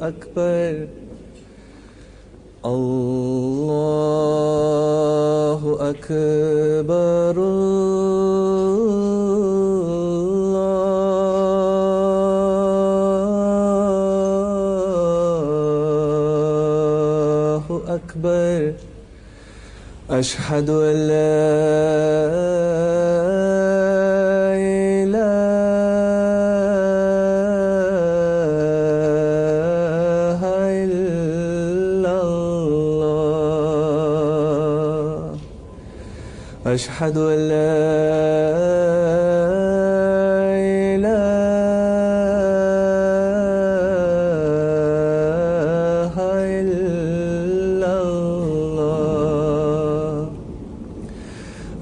أكبر الله أكبر الله أكبر أشهد أن لا إله إلا الله أشهد أن لا إله إلا الله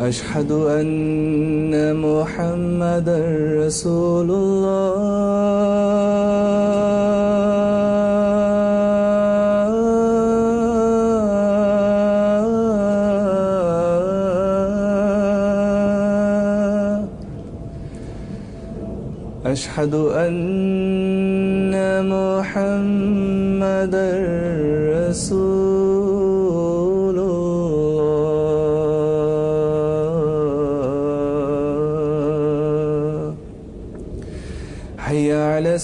أشهد أن محمدا رسول الله أشهد أن محمدا رسول الله حي على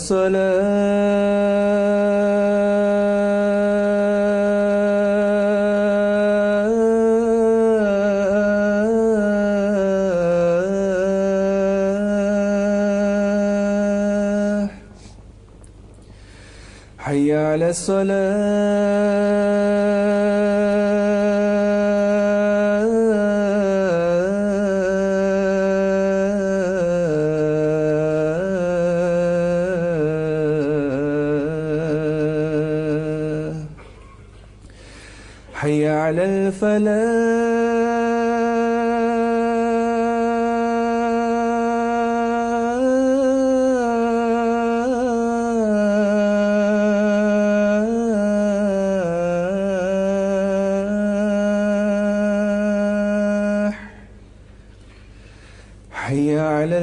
الصلاة حي على الصلاة حي على الفلاح حي على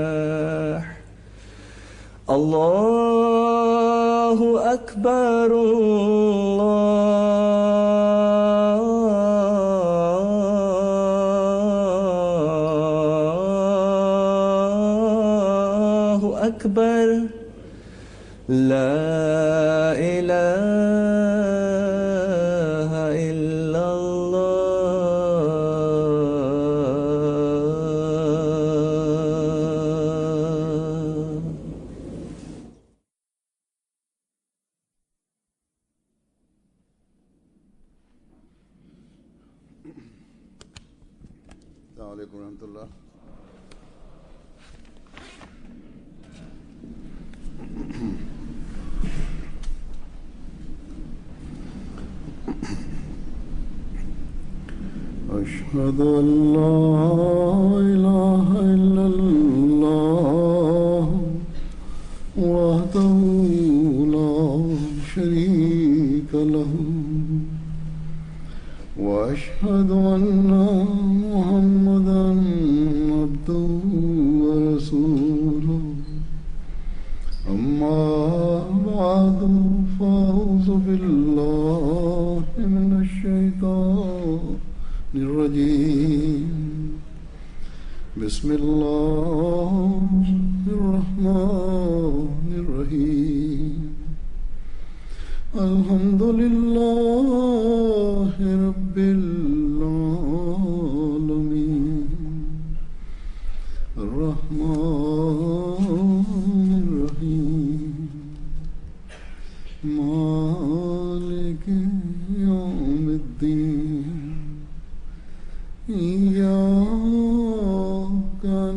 الفلاح الله أكبر الله أكبر لا إله إلا الله السلام عليكم ورحمة الله. أشهد أن لا إله إلا الله وحده لا شريك له وأشهد أن محمدا عبده ورسوله أما بعد فأعوذ بالله من الشيطان الرجيم بسم الله الرحمن الرحيم الحمد لله رب العالمين الرحمن الرحيم مالك يوم الدين إياك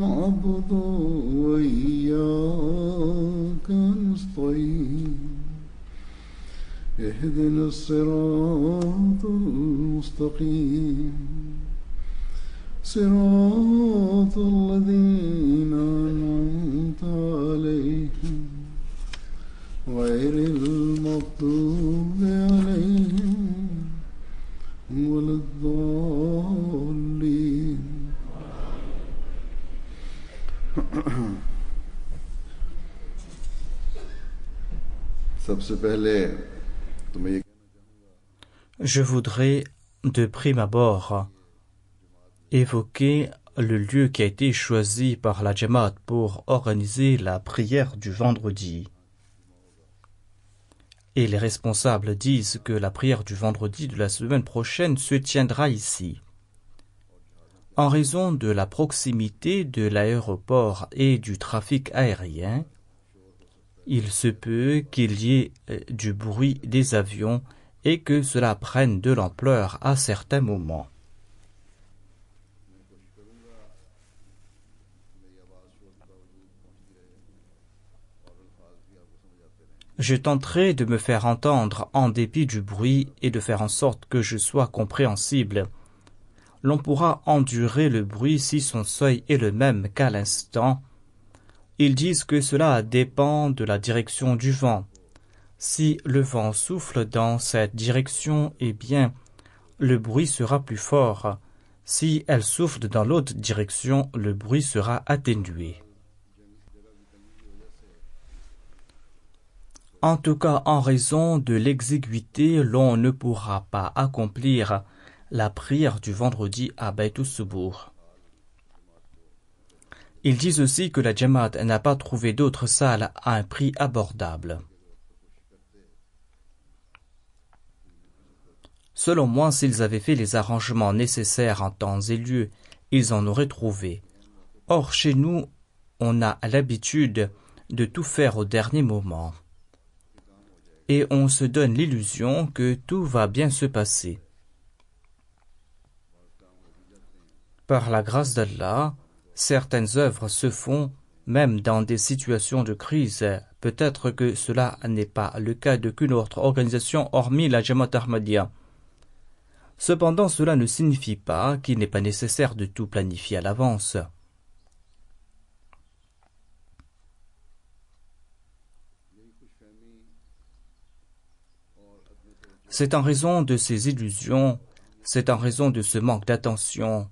نعبد وإياك نستعين اهدنا الصراط المستقيم صراط الذين أنعمت عليهم غير المغضوب عليهم ولا الضالين. सबसे पहले तो मैं ये Je voudrais, de prime abord, évoquer le lieu qui a été choisi par la Jamaat pour organiser la prière du vendredi. Et les responsables disent que la prière du vendredi de la semaine prochaine se tiendra ici. En raison de la proximité de l'aéroport et du trafic aérien, il se peut qu'il y ait du bruit des avions et que cela prenne de l'ampleur à certains moments. Je tenterai de me faire entendre en dépit du bruit et de faire en sorte que je sois compréhensible. L'on pourra endurer le bruit si son seuil est le même qu'à l'instant. Ils disent que cela dépend de la direction du vent. Si le vent souffle dans cette direction, eh bien, le bruit sera plus fort. Si elle souffle dans l'autre direction, le bruit sera atténué. En tout cas, en raison de l'exiguïté, l'on ne pourra pas accomplir la prière du vendredi à Bayt al-Subur. Ils disent aussi que la Jamaat n'a pas trouvé d'autres salles à un prix abordable. Selon moi, s'ils avaient fait les arrangements nécessaires en temps et lieu, ils en auraient trouvé. Or, chez nous, on a l'habitude de tout faire au dernier moment. Et on se donne l'illusion que tout va bien se passer. Par la grâce d'Allah, certaines œuvres se font même dans des situations de crise. Peut-être que cela n'est pas le cas d'aucune autre organisation hormis la Jamaat Ahmadiyya. Cependant, cela ne signifie pas qu'il n'est pas nécessaire de tout planifier à l'avance. C'est en raison de ces illusions, c'est en raison de ce manque d'attention,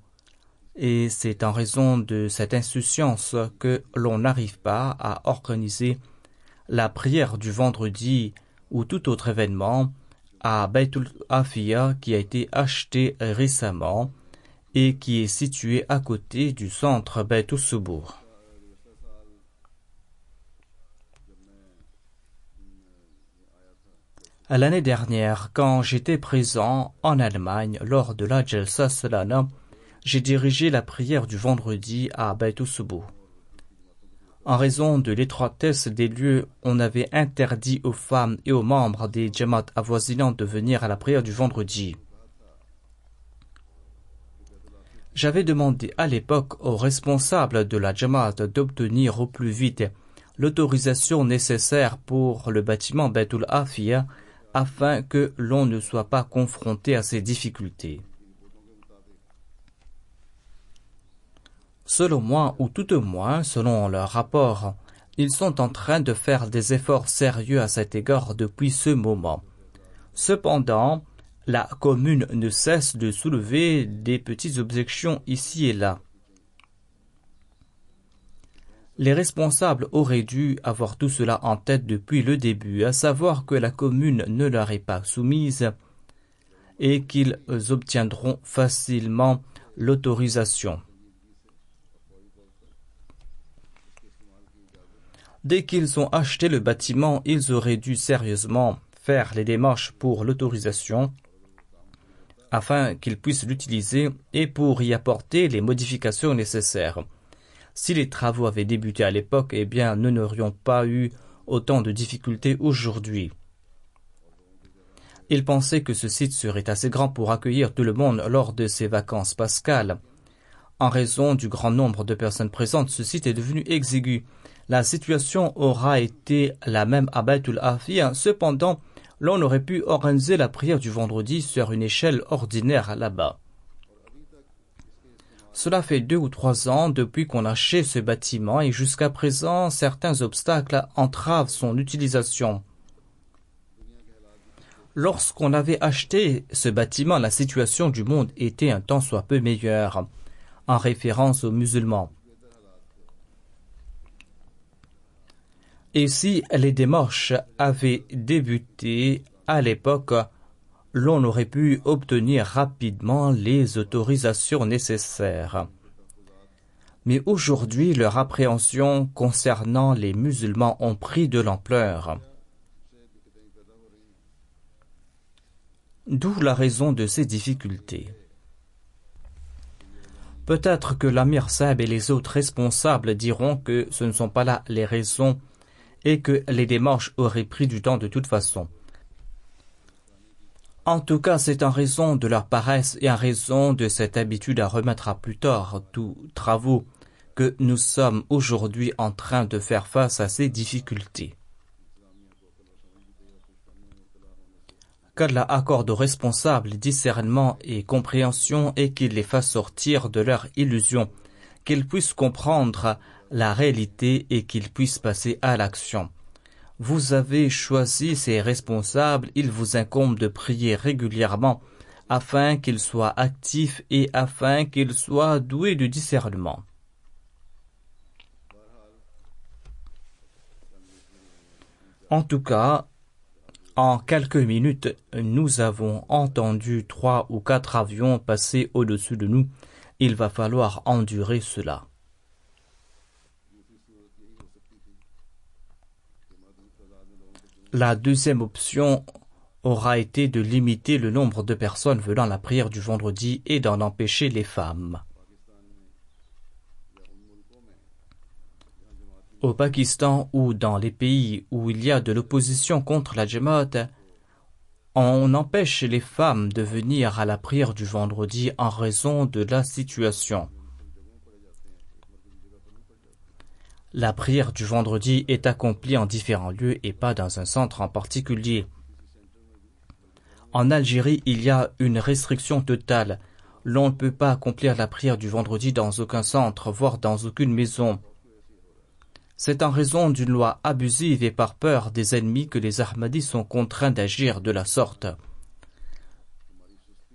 et c'est en raison de cette insouciance que l'on n'arrive pas à organiser la prière du vendredi ou tout autre événement à Bayt al-Afia qui a été acheté récemment et qui est situé à côté du centre Bayt al-Subur. L'année dernière, quand j'étais présent en Allemagne lors de la Jalsa Salana, j'ai dirigé la prière du vendredi à Bayt al-Subur. En raison de l'étroitesse des lieux, on avait interdit aux femmes et aux membres des Jamaat avoisinantes de venir à la prière du vendredi. J'avais demandé à l'époque aux responsables de la Jamaat d'obtenir au plus vite l'autorisation nécessaire pour le bâtiment Bayt al-Afia afin que l'on ne soit pas confronté à ces difficultés. Selon moi, ou tout au moins selon leur rapport, ils sont en train de faire des efforts sérieux à cet égard depuis ce moment. Cependant, la commune ne cesse de soulever des petites objections ici et là. Les responsables auraient dû avoir tout cela en tête depuis le début, à savoir que la commune ne leur est pas soumise et qu'ils obtiendront facilement l'autorisation. Dès qu'ils ont acheté le bâtiment, ils auraient dû sérieusement faire les démarches pour l'autorisation afin qu'ils puissent l'utiliser et pour y apporter les modifications nécessaires. Si les travaux avaient débuté à l'époque, eh bien, nous n'aurions pas eu autant de difficultés aujourd'hui. Ils pensaient que ce site serait assez grand pour accueillir tout le monde lors de ces vacances pascales. En raison du grand nombre de personnes présentes, ce site est devenu exigu. La situation aura été la même à Bayt al-Afia. Cependant, l'on aurait pu organiser la prière du vendredi sur une échelle ordinaire là-bas. Cela fait 2 ou 3 ans depuis qu'on achète ce bâtiment et jusqu'à présent, certains obstacles entravent son utilisation. Lorsqu'on avait acheté ce bâtiment, la situation du monde était un tant soit peu meilleure, en référence aux musulmans. Et si les démarches avaient débuté à l'époque, l'on aurait pu obtenir rapidement les autorisations nécessaires. Mais aujourd'hui, leur appréhension concernant les musulmans ont pris de l'ampleur. D'où la raison de ces difficultés. Peut-être que l'Amir Saab et les autres responsables diront que ce ne sont pas là les raisons et que les démarches auraient pris du temps de toute façon. En tout cas, c'est en raison de leur paresse et en raison de cette habitude à remettre à plus tard tous travaux que nous sommes aujourd'hui en train de faire face à ces difficultés. Qu'Allah accorde aux responsables discernement et compréhension et qu'il les fasse sortir de leur illusion, qu'ils puissent comprendre la réalité et qu'ils puissent passer à l'action. Vous avez choisi ces responsables, il vous incombe de prier régulièrement afin qu'ils soient actifs et afin qu'ils soient doués de discernement. En tout cas, en quelques minutes, nous avons entendu 3 ou 4 avions passer au-dessus de nous. Il va falloir endurer cela. La deuxième option aura été de limiter le nombre de personnes venant à la prière du vendredi et d'en empêcher les femmes. Au Pakistan ou dans les pays où il y a de l'opposition contre la Jamaat, on empêche les femmes de venir à la prière du vendredi en raison de la situation. La prière du vendredi est accomplie en différents lieux et pas dans un centre en particulier. En Algérie, il y a une restriction totale. L'on ne peut pas accomplir la prière du vendredi dans aucun centre, voire dans aucune maison. C'est en raison d'une loi abusive et par peur des ennemis que les Ahmadis sont contraints d'agir de la sorte.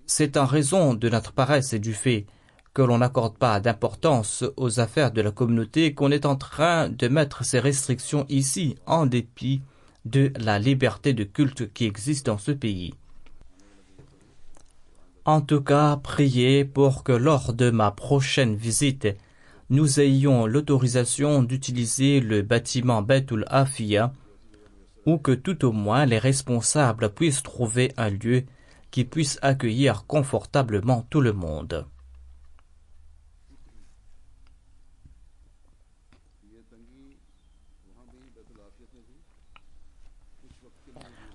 C'est en raison de notre paresse et du fait que l'on n'accorde pas d'importance aux affaires de la communauté qu'on est en train de mettre ces restrictions ici, en dépit de la liberté de culte qui existe dans ce pays. En tout cas, priez pour que lors de ma prochaine visite, nous ayons l'autorisation d'utiliser le bâtiment Baytul Afiya ou que tout au moins les responsables puissent trouver un lieu qui puisse accueillir confortablement tout le monde.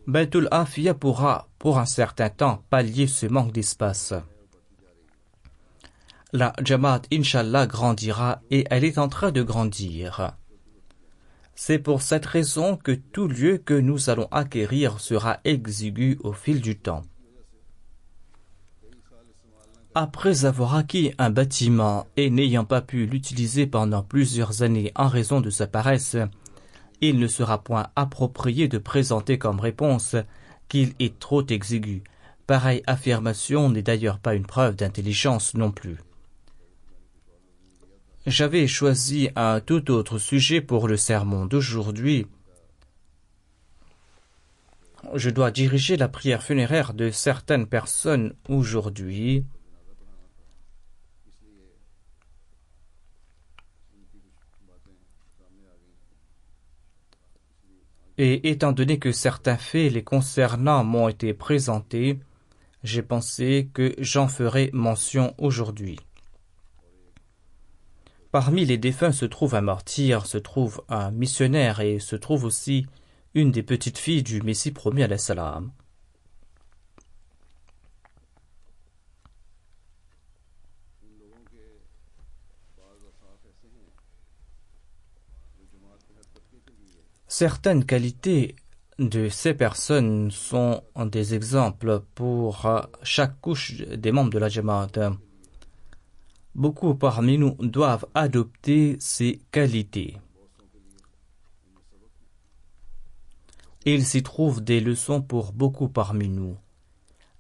Baytul Afiya pourra, pour un certain temps, pallier ce manque d'espace. La Jamaat, Inch'Allah, grandira et elle est en train de grandir. C'est pour cette raison que tout lieu que nous allons acquérir sera exigu au fil du temps. Après avoir acquis un bâtiment et n'ayant pas pu l'utiliser pendant plusieurs années en raison de sa paresse, il ne sera point approprié de présenter comme réponse qu'il est trop exigu. Pareille affirmation n'est d'ailleurs pas une preuve d'intelligence non plus. J'avais choisi un tout autre sujet pour le sermon d'aujourd'hui. Je dois diriger la prière funéraire de certaines personnes aujourd'hui. Et étant donné que certains faits les concernant m'ont été présentés, j'ai pensé que j'en ferai mention aujourd'hui. Parmi les défunts se trouve un martyr, se trouve un missionnaire et se trouve aussi une des petites filles du Messie promis alayhi salam. Certaines qualités de ces personnes sont des exemples pour chaque couche des membres de la Jamaat. Beaucoup parmi nous doivent adopter ces qualités. Il s'y trouve des leçons pour beaucoup parmi nous.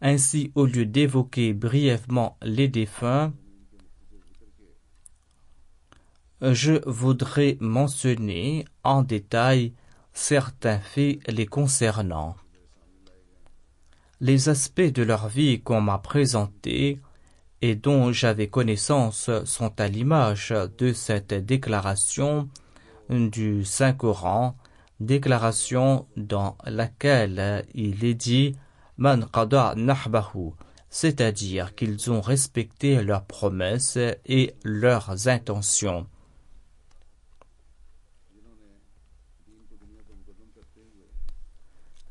Ainsi, au lieu d'évoquer brièvement les défunts, je voudrais mentionner en détail certains faits les concernant. Les aspects de leur vie qu'on m'a présentés et dont j'avais connaissance sont à l'image de cette déclaration du Saint-Coran, déclaration dans laquelle il est dit « Man qada nahbahu », c'est-à-dire qu'ils ont respecté leurs promesses et leurs intentions.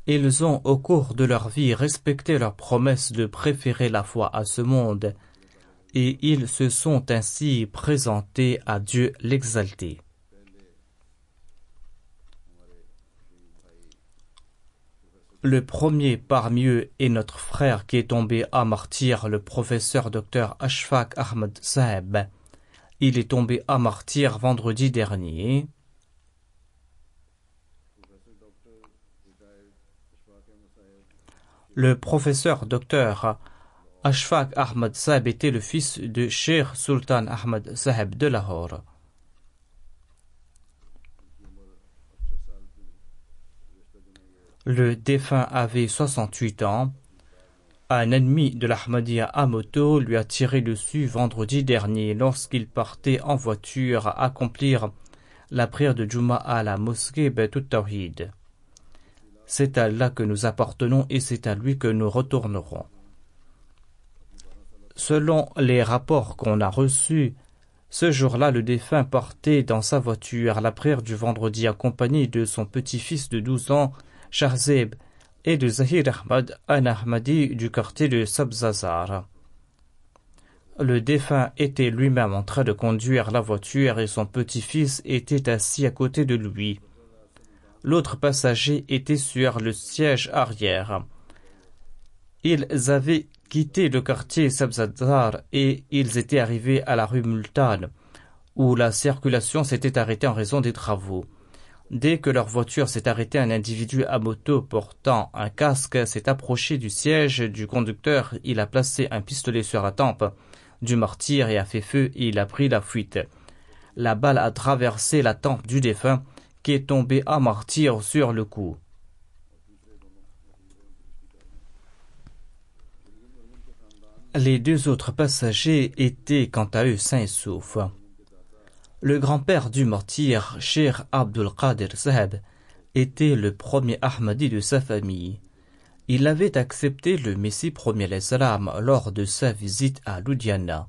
Ils ont, au cours de leur vie, respecté leur promesse de préférer la foi à ce monde, et ils se sont ainsi présentés à Dieu l'exalté. Le premier parmi eux est notre frère qui est tombé à martyr, le professeur Dr Ashfaq Ahmad Saheb. Il est tombé à martyr vendredi dernier. Le professeur Dr Ashfaq Ahmad Saheb était le fils de Sheikh Sultan Ahmad Saheb de Lahore. Le défunt avait 68 ans. Un ennemi de l'Ahmadiyya à moto lui a tiré dessus vendredi dernier lorsqu'il partait en voiture à accomplir la prière de Juma à la mosquée Baytut Tawhid. C'est à Allah que nous appartenons et c'est à lui que nous retournerons. Selon les rapports qu'on a reçus, ce jour-là, le défunt partait dans sa voiture à la prière du vendredi accompagné de son petit-fils de 12 ans, Shahzeb, et de Zahir Ahmad, un Ahmadi du quartier de Sabzazar. Le défunt était lui-même en train de conduire la voiture et son petit-fils était assis à côté de lui. L'autre passager était sur le siège arrière. Ils avaient quitté le quartier Sabzazar et ils étaient arrivés à la rue Multan, où la circulation s'était arrêtée en raison des travaux. Dès que leur voiture s'est arrêtée, un individu à moto portant un casque s'est approché du siège du conducteur. Il a placé un pistolet sur la tempe du martyr et a fait feu et il a pris la fuite. La balle a traversé la tempe du défunt qui est tombé à martyr sur le coup. Les deux autres passagers étaient quant à eux sains et saufs. Le grand-père du martyr, Cheikh Abdul Qadir Saheb, était le premier Ahmadi de sa famille. Il avait accepté le Messie premier l'Islam lors de sa visite à Ludhiana.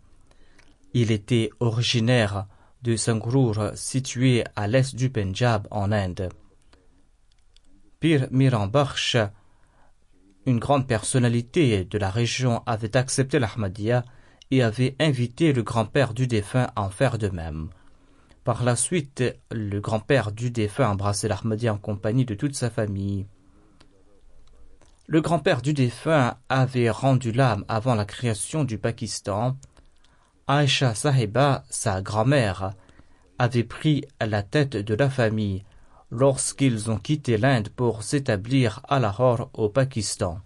Il était originaire de Sangrur, situé à l'est du Pendjab en Inde. Pir Miran Bakhsh, une grande personnalité de la région, avait accepté l'Ahmadiyya et avait invité le grand-père du défunt à en faire de même. Par la suite, le grand-père du défunt embrassait l'Ahmadiyya en compagnie de toute sa famille. Le grand-père du défunt avait rendu l'âme avant la création du Pakistan. Aisha Sahiba, sa grand-mère, avait pris la tête de la famille lorsqu'ils ont quitté l'Inde pour s'établir à Lahore au Pakistan.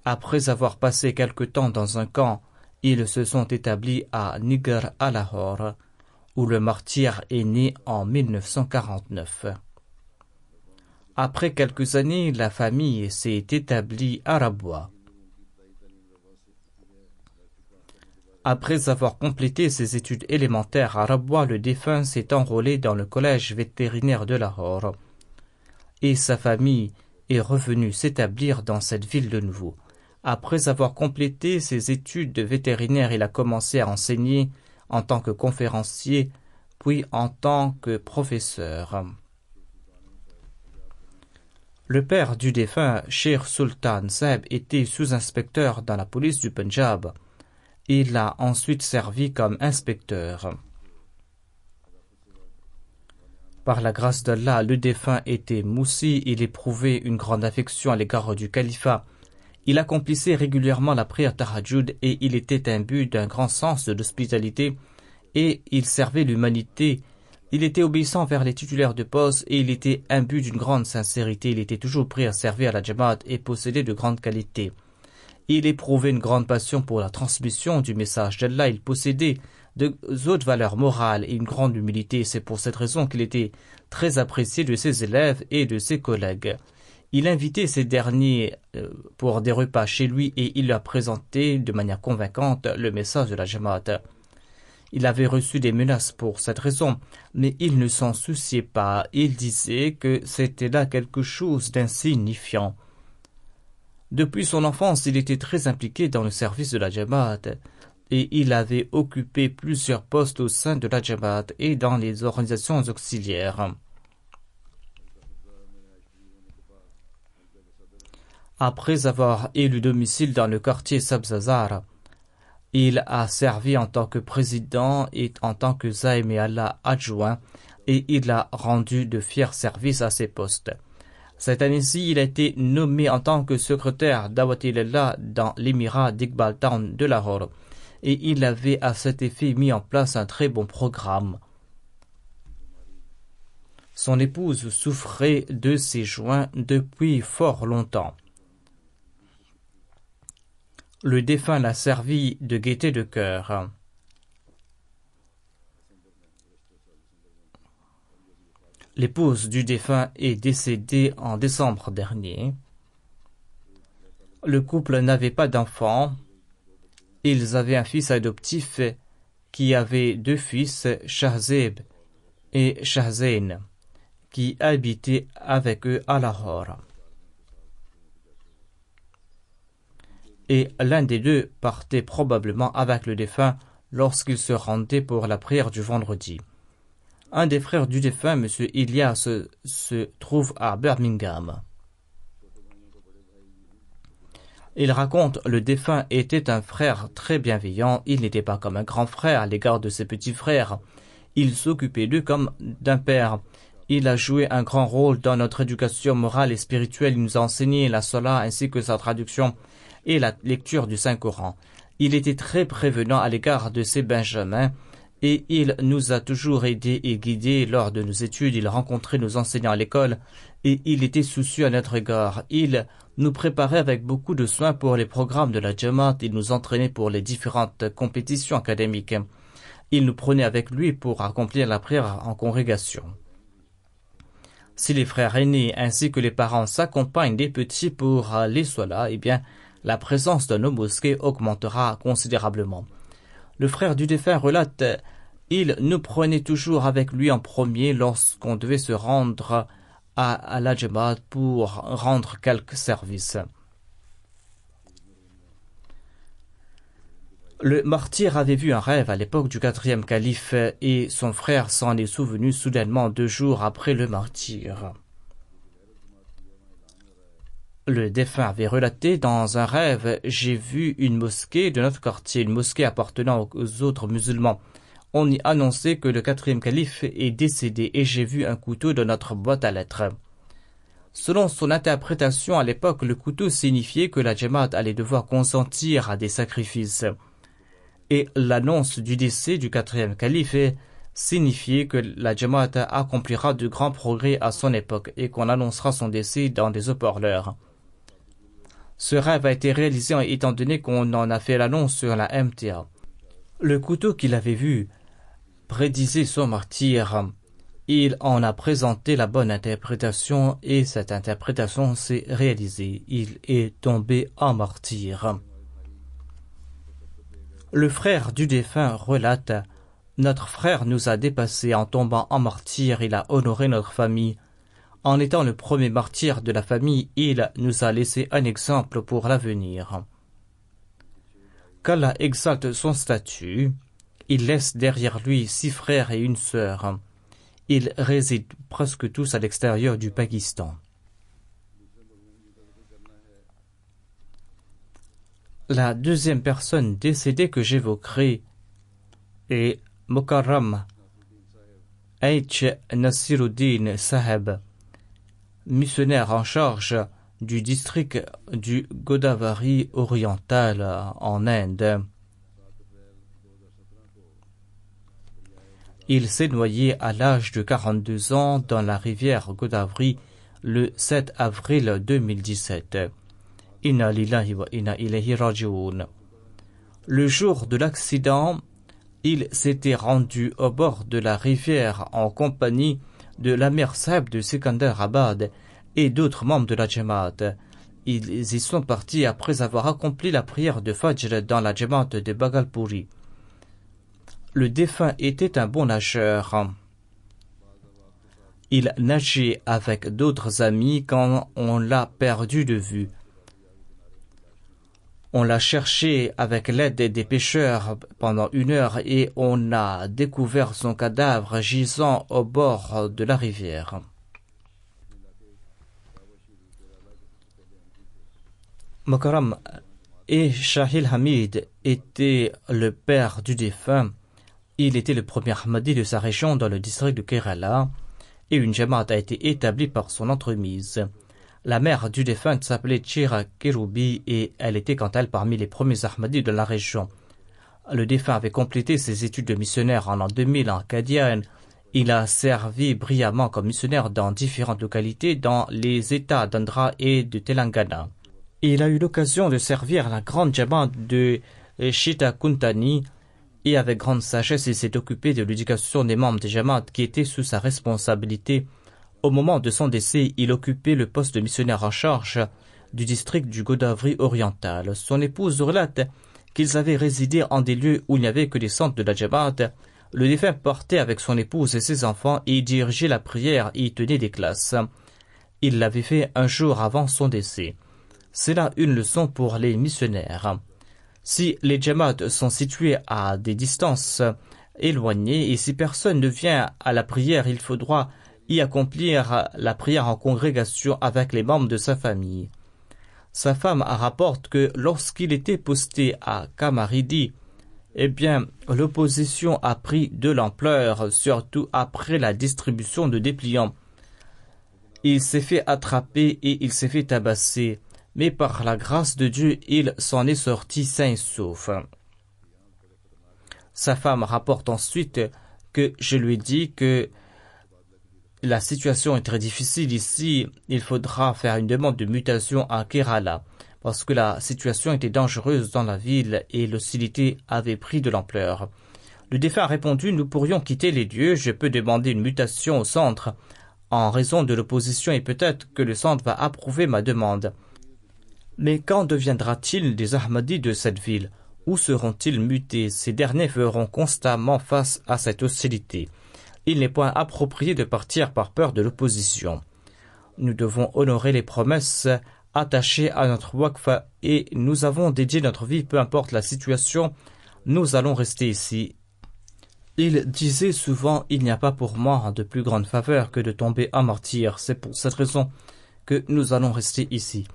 Après avoir passé quelque temps dans un camp, ils se sont établis à Nigar à Lahore, où le martyr est né en 1949. Après quelques années, la famille s'est établie à Rabwa. Après avoir complété ses études élémentaires à Rabwa, le défunt s'est enrôlé dans le collège vétérinaire de Lahore et sa famille est revenue s'établir dans cette ville de nouveau. Après avoir complété ses études de vétérinaire, il a commencé à enseigner en tant que conférencier, puis en tant que professeur. Le père du défunt, Sheikh Sultan Saheb, était sous-inspecteur dans la police du Pendjab. Il a ensuite servi comme inspecteur. Par la grâce d'Allah, le défunt était moussi, il éprouvait une grande affection à l'égard du califat. Il accomplissait régulièrement la prière Tahajjud et il était imbu d'un grand sens de l'hospitalité et il servait l'humanité. Il était obéissant vers les titulaires de poste et il était imbu d'une grande sincérité. Il était toujours prêt à servir à la Jamaat et possédait de grandes qualités. Il éprouvait une grande passion pour la transmission du message d'Allah. Il possédait de hautes valeurs morales et une grande humilité. C'est pour cette raison qu'il était très apprécié de ses élèves et de ses collègues. Il invitait ces derniers pour des repas chez lui et il leur présentait de manière convaincante le message de la Jamaat. Il avait reçu des menaces pour cette raison, mais il ne s'en souciait pas. Il disait que c'était là quelque chose d'insignifiant. Depuis son enfance, il était très impliqué dans le service de la Jamaat et il avait occupé plusieurs postes au sein de la Jamaat et dans les organisations auxiliaires. Après avoir élu domicile dans le quartier Sabzazar, il a servi en tant que président et en tant que Zaim et Allah adjoint et il a rendu de fiers services à ses postes. Cette année-ci, il a été nommé en tant que secrétaire d'Awatilallah dans l'émirat d'Iqbal Town de Lahore et il avait à cet effet mis en place un très bon programme. Son épouse souffrait de ses joints depuis fort longtemps. Le défunt l'a servi de gaieté de cœur. L'épouse du défunt est décédée en décembre dernier. Le couple n'avait pas d'enfants. Ils avaient un fils adoptif qui avait 2 fils, Shahzeb et Shahzain, qui habitaient avec eux à Lahore. Et l'un des deux partait probablement avec le défunt lorsqu'il se rendait pour la prière du vendredi. Un des frères du défunt, M. Ilyas, se trouve à Birmingham. Il raconte le défunt était un frère très bienveillant. Il n'était pas comme un grand frère à l'égard de ses petits frères. Il s'occupait d'eux comme d'un père. Il a joué un grand rôle dans notre éducation morale et spirituelle. Il nous a enseigné la Salah ainsi que sa traduction et la lecture du Saint-Coran. Il était très prévenant à l'égard de ses benjamins et il nous a toujours aidés et guidés lors de nos études. Il rencontrait nos enseignants à l'école et il était soucieux à notre égard. Il nous préparait avec beaucoup de soin pour les programmes de la Jamaat. Il nous entraînait pour les différentes compétitions académiques. Il nous prenait avec lui pour accomplir la prière en congrégation. Si les frères aînés ainsi que les parents s'accompagnent des petits pour les solas, eh bien, la présence dans nos mosquées augmentera considérablement. Le frère du défunt relate, il nous prenait toujours avec lui en premier lorsqu'on devait se rendre à la Jamaat pour rendre quelques services. Le martyr avait vu un rêve à l'époque du 4e calife et son frère s'en est souvenu soudainement 2 jours après le martyr. Le défunt avait relaté dans un rêve « J'ai vu une mosquée de notre quartier, une mosquée appartenant aux autres musulmans. On y annonçait que le 4e calife est décédé et j'ai vu un couteau dans notre boîte à lettres. » Selon son interprétation à l'époque, le couteau signifiait que la Jamaat allait devoir consentir à des sacrifices. Et l'annonce du décès du 4e calife signifiait que la Jamaat accomplira de grands progrès à son époque et qu'on annoncera son décès dans des haut-parleurs. Ce rêve a été réalisé étant donné qu'on en a fait l'annonce sur la MTA. Le couteau qu'il avait vu prédisait son martyr. Il en a présenté la bonne interprétation et cette interprétation s'est réalisée. Il est tombé en martyr. Le frère du défunt relate « Notre frère nous a dépassés en tombant en martyr, il a honoré notre famille. En étant le premier martyr de la famille, il nous a laissé un exemple pour l'avenir. Qu'Allah exalte son statut, il laisse derrière lui 6 frères et une sœur. Ils résident presque tous à l'extérieur du Pakistan. La deuxième personne décédée que j'évoquerai est Mukarram H. Nasiruddin Saheb, missionnaire en charge du district du Godavari oriental en Inde. Il s'est noyé à l'âge de 42 ans dans la rivière Godavari le 7 avril 2017. Inna lillahi wa inna ilayhi raji'un. Le jour de l'accident, il s'était rendu au bord de la rivière en compagnie de l'Amir Sahib de Sikandarabad et d'autres membres de la Jamaat. Ils y sont partis après avoir accompli la prière de Fajr dans la Jamaat de Bhagalpuri. Le défunt était un bon nageur. Il nageait avec d'autres amis quand on l'a perdu de vue. On l'a cherché avec l'aide des pêcheurs pendant 1 heure et on a découvert son cadavre gisant au bord de la rivière. Makaram et Shahil Hamid était le père du défunt. Il était le premier Ahmadi de sa région dans le district de Kerala et une jamaat a été établie par son entremise. La mère du défunt s'appelait Chira Kerubi et elle était quant à elle parmi les premiers Ahmadis de la région. Le défunt avait complété ses études de missionnaire en l'an 2000 en Qadian. Il a servi brillamment comme missionnaire dans différentes localités dans les États d'Andhra et de Telangana. Il a eu l'occasion de servir la grande jamaat de Shitakuntani et avec grande sagesse il s'est occupé de l'éducation des membres des jamaat qui étaient sous sa responsabilité. Au moment de son décès, il occupait le poste de missionnaire en charge du district du Godavari oriental. Son épouse relate qu'ils avaient résidé en des lieux où il n'y avait que des centres de la Jamaat. Le défunt portait avec son épouse et ses enfants et dirigeait la prière et y tenait des classes. Il l'avait fait un jour avant son décès. C'est là une leçon pour les missionnaires. Si les Jamaat sont situés à des distances éloignées et si personne ne vient à la prière, il faudra y accomplir la prière en congrégation avec les membres de sa famille. Sa femme rapporte que lorsqu'il était posté à Kamaridi, l'opposition a pris de l'ampleur, surtout après la distribution de dépliants. Il s'est fait attraper et il s'est fait tabasser, mais par la grâce de Dieu, il s'en est sorti sain et sauf. Sa femme rapporte ensuite que je lui ai dit que la situation est très difficile ici. Il faudra faire une demande de mutation à Kerala parce que la situation était dangereuse dans la ville et l'hostilité avait pris de l'ampleur. Le défunt a répondu: nous pourrions quitter les lieux, je peux demander une mutation au centre en raison de l'opposition et peut-être que le centre va approuver ma demande. Mais quand deviendra-t-il des Ahmadis de cette ville? Où seront-ils mutés? Ces derniers feront constamment face à cette hostilité. Il n'est point approprié de partir par peur de l'opposition. Nous devons honorer les promesses attachées à notre waqf et nous avons dédié notre vie, peu importe la situation, nous allons rester ici. Il disait souvent: il n'y a pas pour moi de plus grande faveur que de tomber en martyr. C'est pour cette raison que nous allons rester ici.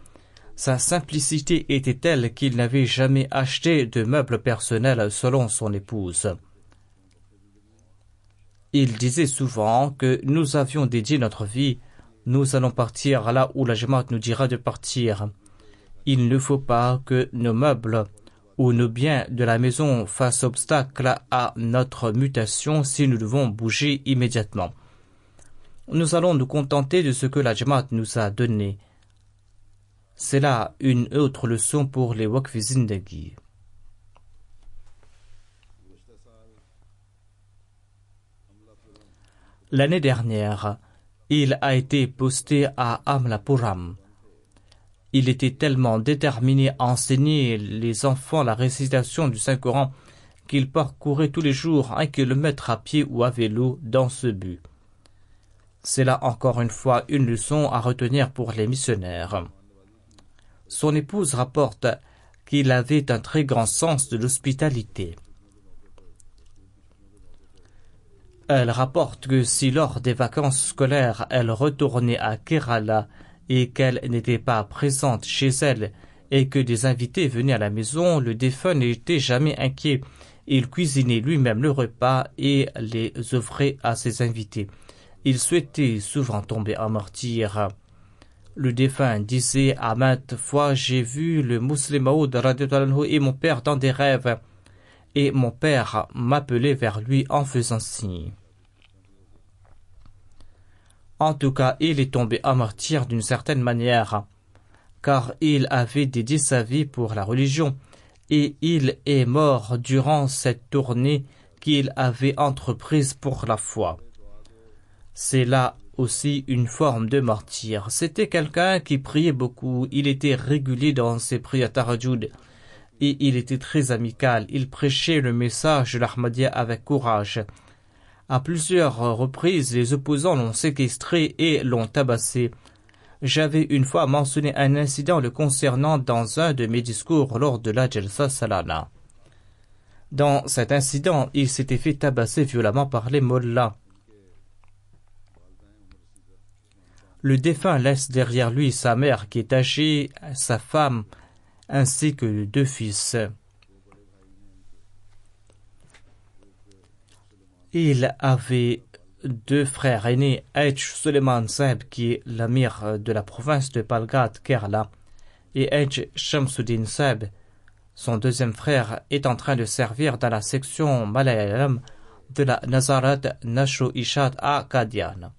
Sa simplicité était telle qu'il n'avait jamais acheté de meubles personnels selon son épouse. Il disait souvent que nous avions dédié notre vie, nous allons partir là où la Jamaat nous dira de partir. Il ne faut pas que nos meubles ou nos biens de la maison fassent obstacle à notre mutation si nous devons bouger immédiatement. Nous allons nous contenter de ce que la Jamaat nous a donné. C'est là une autre leçon pour les Waqf Zindagi. L'année dernière, il a été posté à Amlapuram. Il était tellement déterminé à enseigner les enfants la récitation du Saint-Coran qu'il parcourait tous les jours 1 kilomètre à pied ou à vélo dans ce but. C'est là encore une fois une leçon à retenir pour les missionnaires. Son épouse rapporte qu'il avait un très grand sens de l'hospitalité. Elle rapporte que si lors des vacances scolaires elle retournait à Kerala et qu'elle n'était pas présente chez elle et que des invités venaient à la maison, le défunt n'était jamais inquiet. Il cuisinait lui-même le repas et les offrait à ses invités. Il souhaitait souvent tomber en martyr. Le défunt disait à maintes fois: j'ai vu le Muslim Maud et mon père dans des rêves, et mon père m'appelait vers lui en faisant signe. En tout cas, il est tombé à martyr d'une certaine manière, car il avait dédié sa vie pour la religion, et il est mort durant cette tournée qu'il avait entreprise pour la foi. C'est là aussi une forme de martyr. C'était quelqu'un qui priait beaucoup, il était régulier dans ses prières tahajjud, et il était très amical. Il prêchait le message de l'Ahmadiyya avec courage. À plusieurs reprises, les opposants l'ont séquestré et l'ont tabassé. J'avais une fois mentionné un incident le concernant dans un de mes discours lors de la Jalsa Salana. Dans cet incident, il s'était fait tabasser violemment par les mollahs. Le défunt laisse derrière lui sa mère qui est âgée, sa femme, ainsi que 2 fils. Il avait 2 frères aînés, H. Suleiman Saeb, qui est l'amir de la province de Palghat, Kerala, et H. Shamsuddin Saeb. Son 2e frère est en train de servir dans la section Malayalam de la Nazarat Nashro Ishat à Qadian.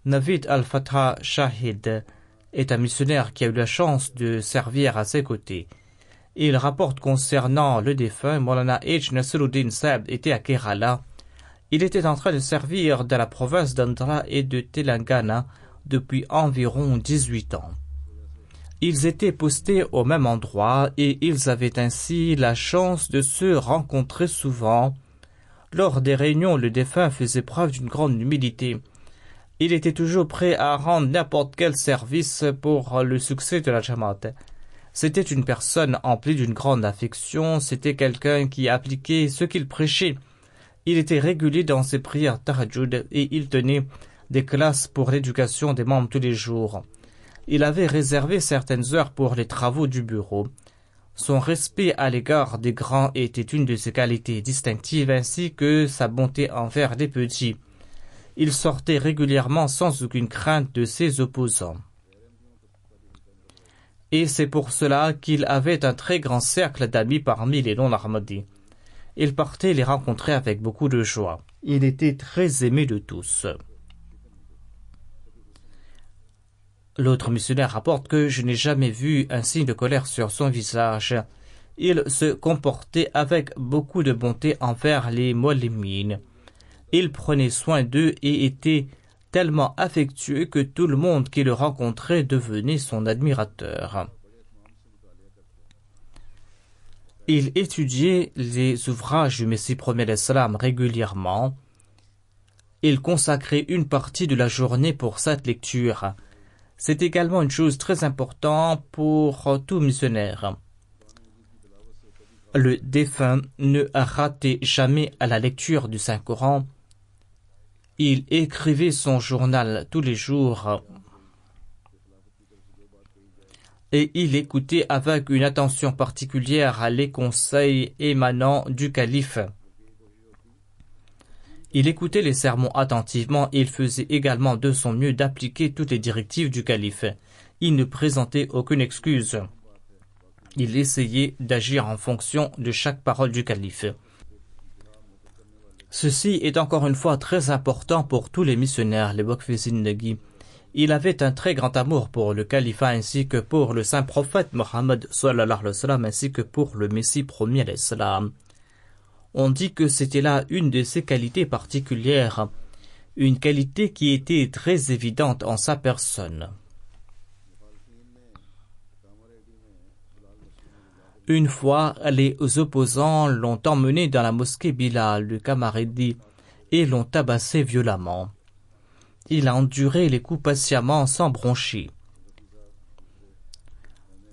Navid Al-Fatah Shahid est un missionnaire qui a eu la chance de servir à ses côtés. Il rapporte concernant le défunt, Maulana H. Nasiruddin Saeb était à Kerala. Il était en train de servir dans la province d'Andhra et de Telangana depuis environ 18 ans. Ils étaient postés au même endroit et ils avaient ainsi la chance de se rencontrer souvent. Lors des réunions, le défunt faisait preuve d'une grande humilité. Il était toujours prêt à rendre n'importe quel service pour le succès de la Jamaat. C'était une personne emplie d'une grande affection, c'était quelqu'un qui appliquait ce qu'il prêchait. Il était régulier dans ses prières tahajjud et il tenait des classes pour l'éducation des membres tous les jours. Il avait réservé certaines heures pour les travaux du bureau. Son respect à l'égard des grands était une de ses qualités distinctives ainsi que sa bonté envers les petits. Il sortait régulièrement sans aucune crainte de ses opposants. Et c'est pour cela qu'il avait un très grand cercle d'amis parmi les non-Ahmadis. Il partait les rencontrer avec beaucoup de joie. Il était très aimé de tous. L'autre missionnaire rapporte que je n'ai jamais vu un signe de colère sur son visage. Il se comportait avec beaucoup de bonté envers les Molimines. Il prenait soin d'eux et était tellement affectueux que tout le monde qui le rencontrait devenait son admirateur. Il étudiait les ouvrages du Messie premier l'Islam régulièrement. Il consacrait une partie de la journée pour cette lecture. C'est également une chose très importante pour tout missionnaire. Le défunt ne ratait jamais à la lecture du Saint-Coran. Il écrivait son journal tous les jours et il écoutait avec une attention particulière les conseils émanant du calife. Il écoutait les sermons attentivement et il faisait également de son mieux d'appliquer toutes les directives du calife. Il ne présentait aucune excuse. Il essayait d'agir en fonction de chaque parole du calife. Ceci est encore une fois très important pour tous les missionnaires, les Waqf Zindagi. Il avait un très grand amour pour le califat ainsi que pour le saint prophète Mohammed sallallahu alayhi wa sallam ainsi que pour le Messie premier l'Islam. On dit que c'était là une de ses qualités particulières, une qualité qui était très évidente en sa personne. Une fois, les opposants l'ont emmené dans la mosquée Bilal de Kamaredi et l'ont tabassé violemment. Il a enduré les coups patiemment sans broncher.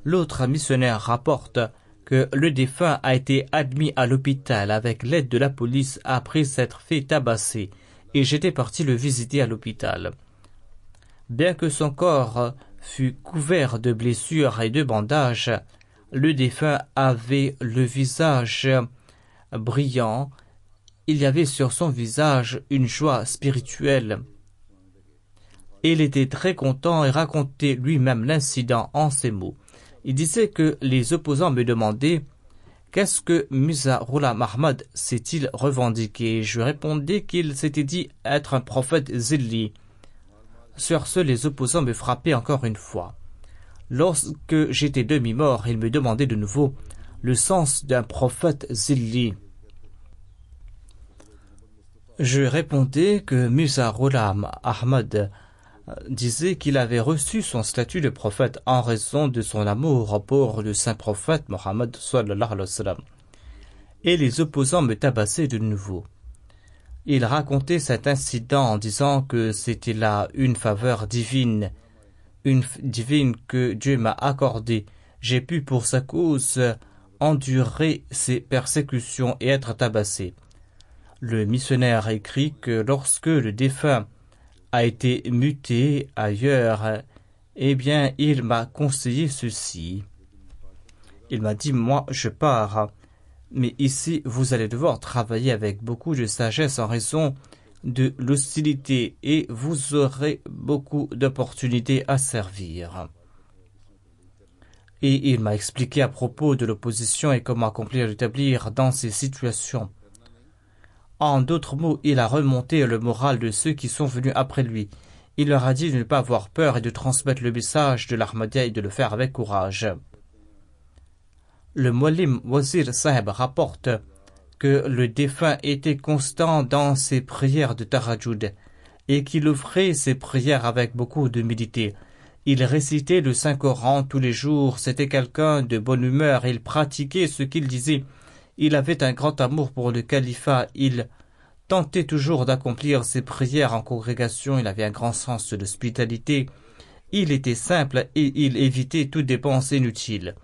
L'autre missionnaire rapporte que le défunt a été admis à l'hôpital avec l'aide de la police après s'être fait tabasser et j'étais parti le visiter à l'hôpital. Bien que son corps fût couvert de blessures et de bandages, le défunt avait le visage brillant. Il y avait sur son visage une joie spirituelle. Il était très content et racontait lui-même l'incident en ces mots. Il disait que les opposants me demandaient « Qu'est-ce que Mirza Ghulam Ahmad s'est-il revendiqué ?» Je répondais qu'il s'était dit être un prophète zilli. Sur ce, les opposants me frappaient encore une fois. Lorsque j'étais demi-mort, ils me demandaient de nouveau le sens d'un prophète zilli. Je répondais que Mirza Ghulam Ahmad disait qu'il avait reçu son statut de prophète en raison de son amour pour le saint prophète Mohammed sallallahu alayhi wa sallam. Et les opposants me tabassaient de nouveau. Il racontait cet incident en disant que c'était là une faveur divine, que Dieu m'a accordée. J'ai pu pour sa cause endurer ses persécutions et être tabassé. Le missionnaire écrit que lorsque le défunt a été muté ailleurs, eh bien, il m'a conseillé ceci. Il m'a dit, moi, je pars, mais ici, vous allez devoir travailler avec beaucoup de sagesse en raison de l'hostilité et vous aurez beaucoup d'opportunités à servir. Et il m'a expliqué à propos de l'opposition et comment accomplir et établir dans ces situations. En d'autres mots, il a remonté le moral de ceux qui sont venus après lui. Il leur a dit de ne pas avoir peur et de transmettre le message de l'Ahmadiyya et de le faire avec courage. Le Muallim Wazir Sahib rapporte que le défunt était constant dans ses prières de Tahajjud et qu'il offrait ses prières avec beaucoup d'humilité. Il récitait le Saint-Coran tous les jours, c'était quelqu'un de bonne humeur, il pratiquait ce qu'il disait. Il avait un grand amour pour le califat, il tentait toujours d'accomplir ses prières en congrégation, il avait un grand sens de l'hospitalité, il était simple et il évitait toute dépense inutile.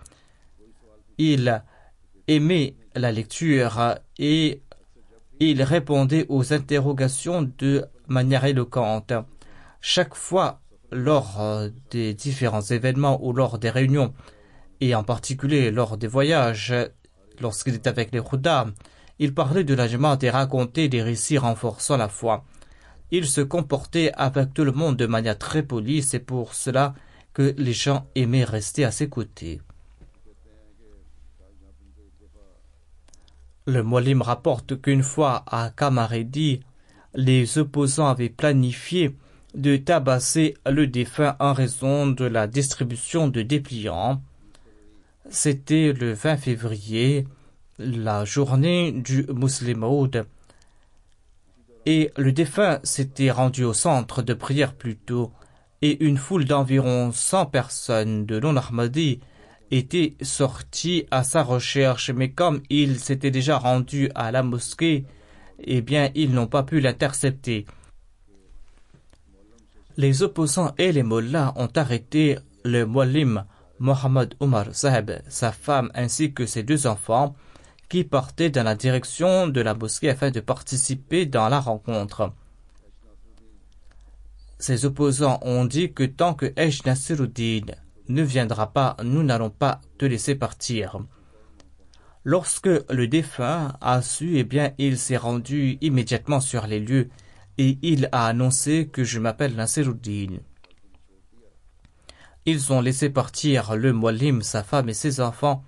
Il aimait la lecture et il répondait aux interrogations de manière éloquente. Chaque fois, lors des différents événements ou lors des réunions, et en particulier lors des voyages, lorsqu'il était avec les Khuda, il parlait de la Jamaat et racontait des récits renforçant la foi. Il se comportait avec tout le monde de manière très polie, c'est pour cela que les gens aimaient rester à ses côtés. Le Muallim rapporte qu'une fois à Kamaredi, les opposants avaient planifié de tabasser le défunt en raison de la distribution de dépliants. C'était le 20 février, la journée du Muslim Maud, et le défunt s'était rendu au centre de prière plus tôt, et une foule d'environ 100 personnes de non-Ahmadis était sortie à sa recherche, mais comme il s'était déjà rendu à la mosquée, eh bien, ils n'ont pas pu l'intercepter. Les opposants et les mollahs ont arrêté le Muallim Mohammed Omar Sahib, sa femme ainsi que ses 2 enfants, qui partaient dans la direction de la mosquée afin de participer dans la rencontre. Ces opposants ont dit que tant que Haj Nasiruddin ne viendra pas, nous n'allons pas te laisser partir. Lorsque le défunt a su, eh bien, il s'est rendu immédiatement sur les lieux et il a annoncé que je m'appelle Nasiruddin. Ils ont laissé partir le Muallim, sa femme et ses enfants,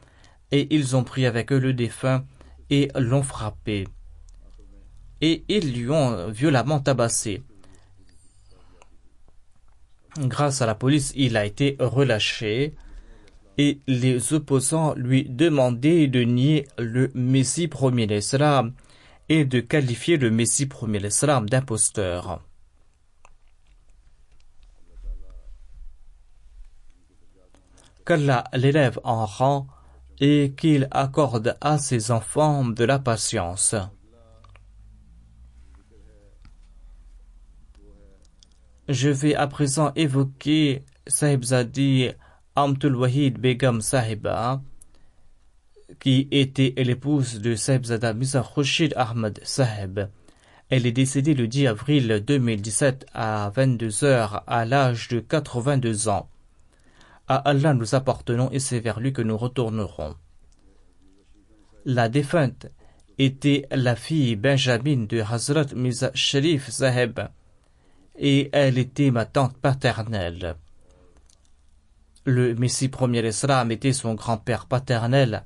et ils ont pris avec eux le défunt et l'ont frappé. Et ils lui ont violemment tabassé. Grâce à la police, il a été relâché et les opposants lui demandaient de nier le Messie premier l'Islam et de qualifier le Messie premier l'Islam d'imposteur. Qu'Allah l'élève en rang et qu'il accorde à ses enfants de la patience. Je vais à présent évoquer Sahibzadi Amtul Wahid Begum Sahiba, qui était l'épouse de Sahibzada Mirza Khurshid Ahmad Sahib. Elle est décédée le 10 avril 2017 à 22h à l'âge de 82 ans. À Allah nous appartenons et c'est vers lui que nous retournerons. La défunte était la fille Benjamin de Hazrat Mirza Sharif Sahib et elle était ma tante paternelle. Le Messie premier Islam était son grand-père paternel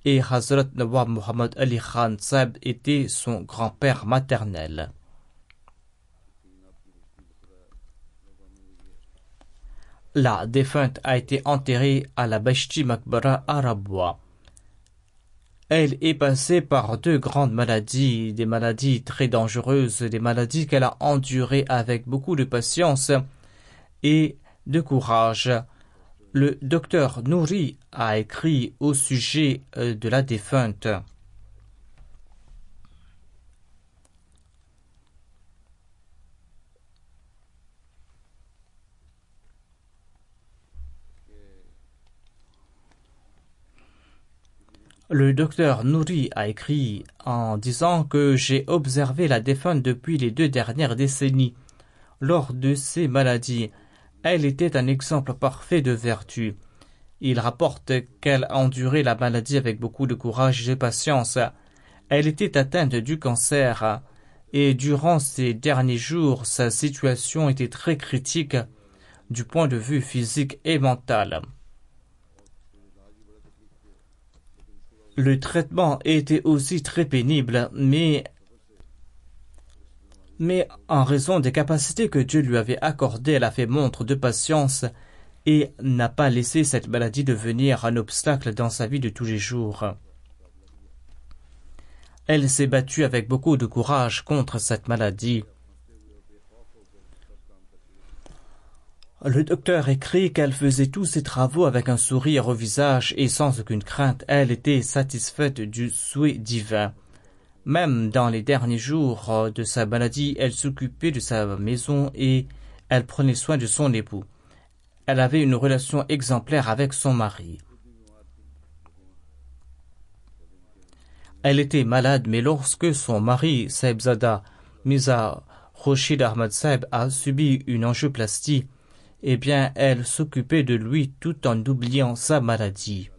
et Hazrat Nawab Muhammad Ali Khan Sahib était son grand-père maternel. La défunte a été enterrée à la Bashti Makbara à Rabwa. Elle est passée par 2 grandes maladies, des maladies très dangereuses, des maladies qu'elle a endurées avec beaucoup de patience et de courage. Le docteur Nouri a écrit au sujet de la défunte. Le docteur Nouri a écrit en disant que j'ai observé la défunte depuis les 2 dernières décennies. Lors de ces maladies, elle était un exemple parfait de vertu. Il rapporte qu'elle a enduré la maladie avec beaucoup de courage et de patience. Elle était atteinte du cancer et durant ces derniers jours, sa situation était très critique du point de vue physique et mental. Le traitement était aussi très pénible, mais en raison des capacités que Dieu lui avait accordées, elle a fait montre de patience et n'a pas laissé cette maladie devenir un obstacle dans sa vie de tous les jours. Elle s'est battue avec beaucoup de courage contre cette maladie. Le docteur écrit qu'elle faisait tous ses travaux avec un sourire au visage et sans aucune crainte. Elle était satisfaite du souhait divin. Même dans les derniers jours de sa maladie, elle s'occupait de sa maison et elle prenait soin de son époux. Elle avait une relation exemplaire avec son mari. Elle était malade, mais lorsque son mari, Sahibzada Mirza Khurshid Ahmad Sahib, a subi une angioplastie, eh bien, elle s'occupait de lui tout en oubliant sa maladie.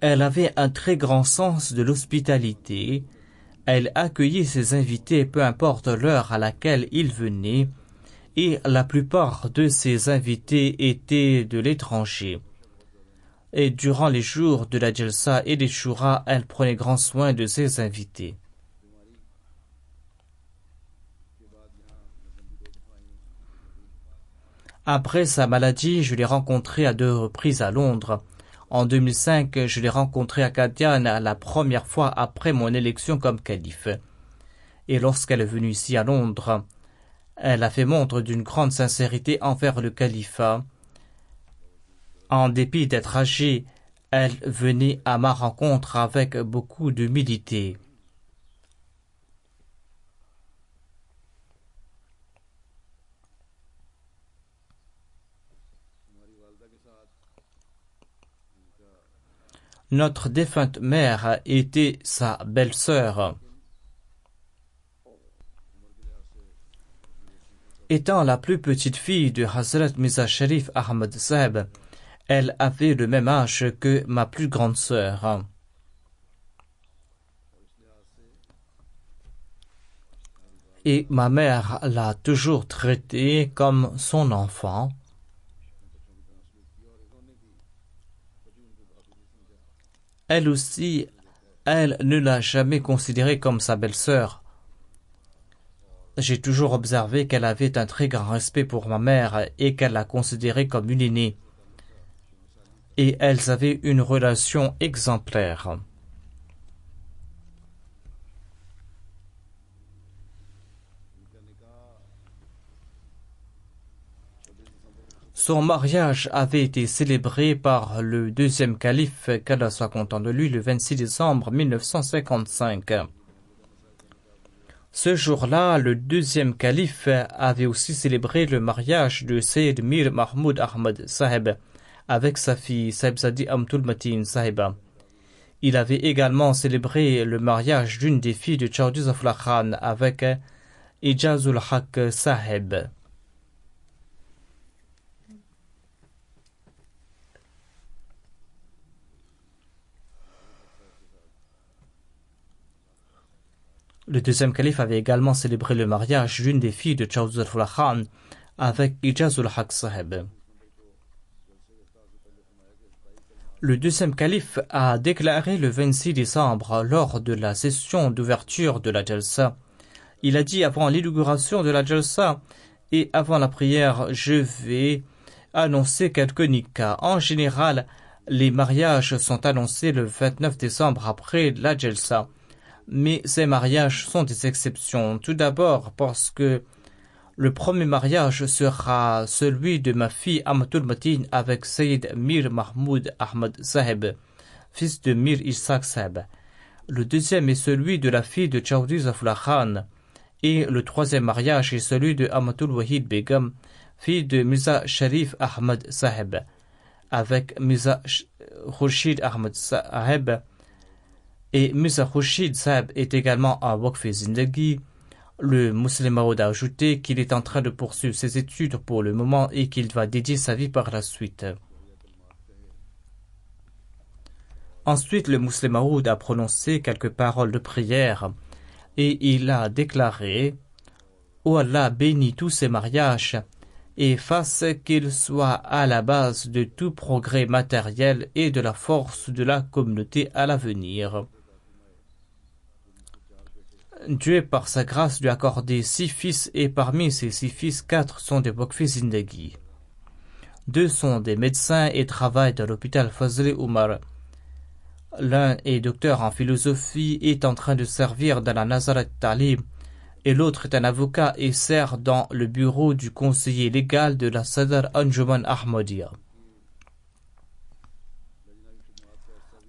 Elle avait un très grand sens de l'hospitalité. Elle accueillait ses invités, peu importe l'heure à laquelle ils venaient, et la plupart de ses invités étaient de l'étranger. Et durant les jours de la Jalsa et des Shura, elle prenait grand soin de ses invités. Après sa maladie, je l'ai rencontrée à 2 reprises à Londres. En 2005, je l'ai rencontrée à Qadian la première fois après mon élection comme calife. Et lorsqu'elle est venue ici à Londres, elle a fait montre d'une grande sincérité envers le califat. En dépit d'être âgée, elle venait à ma rencontre avec beaucoup d'humilité. Notre défunte mère était sa belle-sœur. Étant la plus petite fille de Hazrat Mirza Sharif Ahmad Sahib, elle avait le même âge que ma plus grande sœur. Et ma mère l'a toujours traitée comme son enfant. Elle aussi, elle ne l'a jamais considérée comme sa belle-sœur. J'ai toujours observé qu'elle avait un très grand respect pour ma mère et qu'elle la considérait comme une aînée. Et elles avaient une relation exemplaire. Son mariage avait été célébré par le 2e calife, qu'Allah soit content de lui, le 26 décembre 1955. Ce jour-là, le 2e calife avait aussi célébré le mariage de Sayyid Mir Mahmoud Ahmad Sahib avec sa fille Sahibzadi Amtul Mateen Sahiba. Il avait également célébré le mariage d'une des filles de Chaudhry Zafar Khan avec Ijazul Haq Sahib. Le deuxième calife avait également célébré le mariage d'une des filles de Chowdhury Khan avec Ijazul Haq Saheb. Le deuxième calife a déclaré le 26 décembre lors de la session d'ouverture de la Jalsa. Il a dit avant l'inauguration de la Jalsa et avant la prière, je vais annoncer quelques nikas. En général, les mariages sont annoncés le 29 décembre après la Jalsa. Mais ces mariages sont des exceptions. Tout d'abord parce que le premier mariage sera celui de ma fille Amatul Matin avec Sayyid Mir Mahmoud Ahmad Saheb, fils de Mir Ishaq Saheb. Le deuxième est celui de la fille de Chowdhury Zafrullah Khan. Et le troisième mariage est celui de Amatul Wahid Begum, fille de Mirza Sharif Ahmad Saheb, avec Mirza Khurshid Ahmad Saheb. Et Mirza Khurshid Saheb est également un Waqf Zindagi. Le Muslim Maud a ajouté qu'il est en train de poursuivre ses études pour le moment et qu'il va dédier sa vie par la suite. Ensuite, le Muslim Maud a prononcé quelques paroles de prière et il a déclaré « Oh Allah, bénis tous ces mariages et fasse qu'ils soient à la base de tout progrès matériel et de la force de la communauté à l'avenir. » Dieu, par sa grâce, lui a accordé 6 fils et parmi ces 6 fils, 4 sont des Waqf Zindagi. 2 sont des médecins et travaillent dans l'hôpital Fazl Omar. L'un est docteur en philosophie et est en train de servir dans la Nazarat Talim et l'autre est un avocat et sert dans le bureau du conseiller légal de la Sadr Anjuman Ahmadiyya.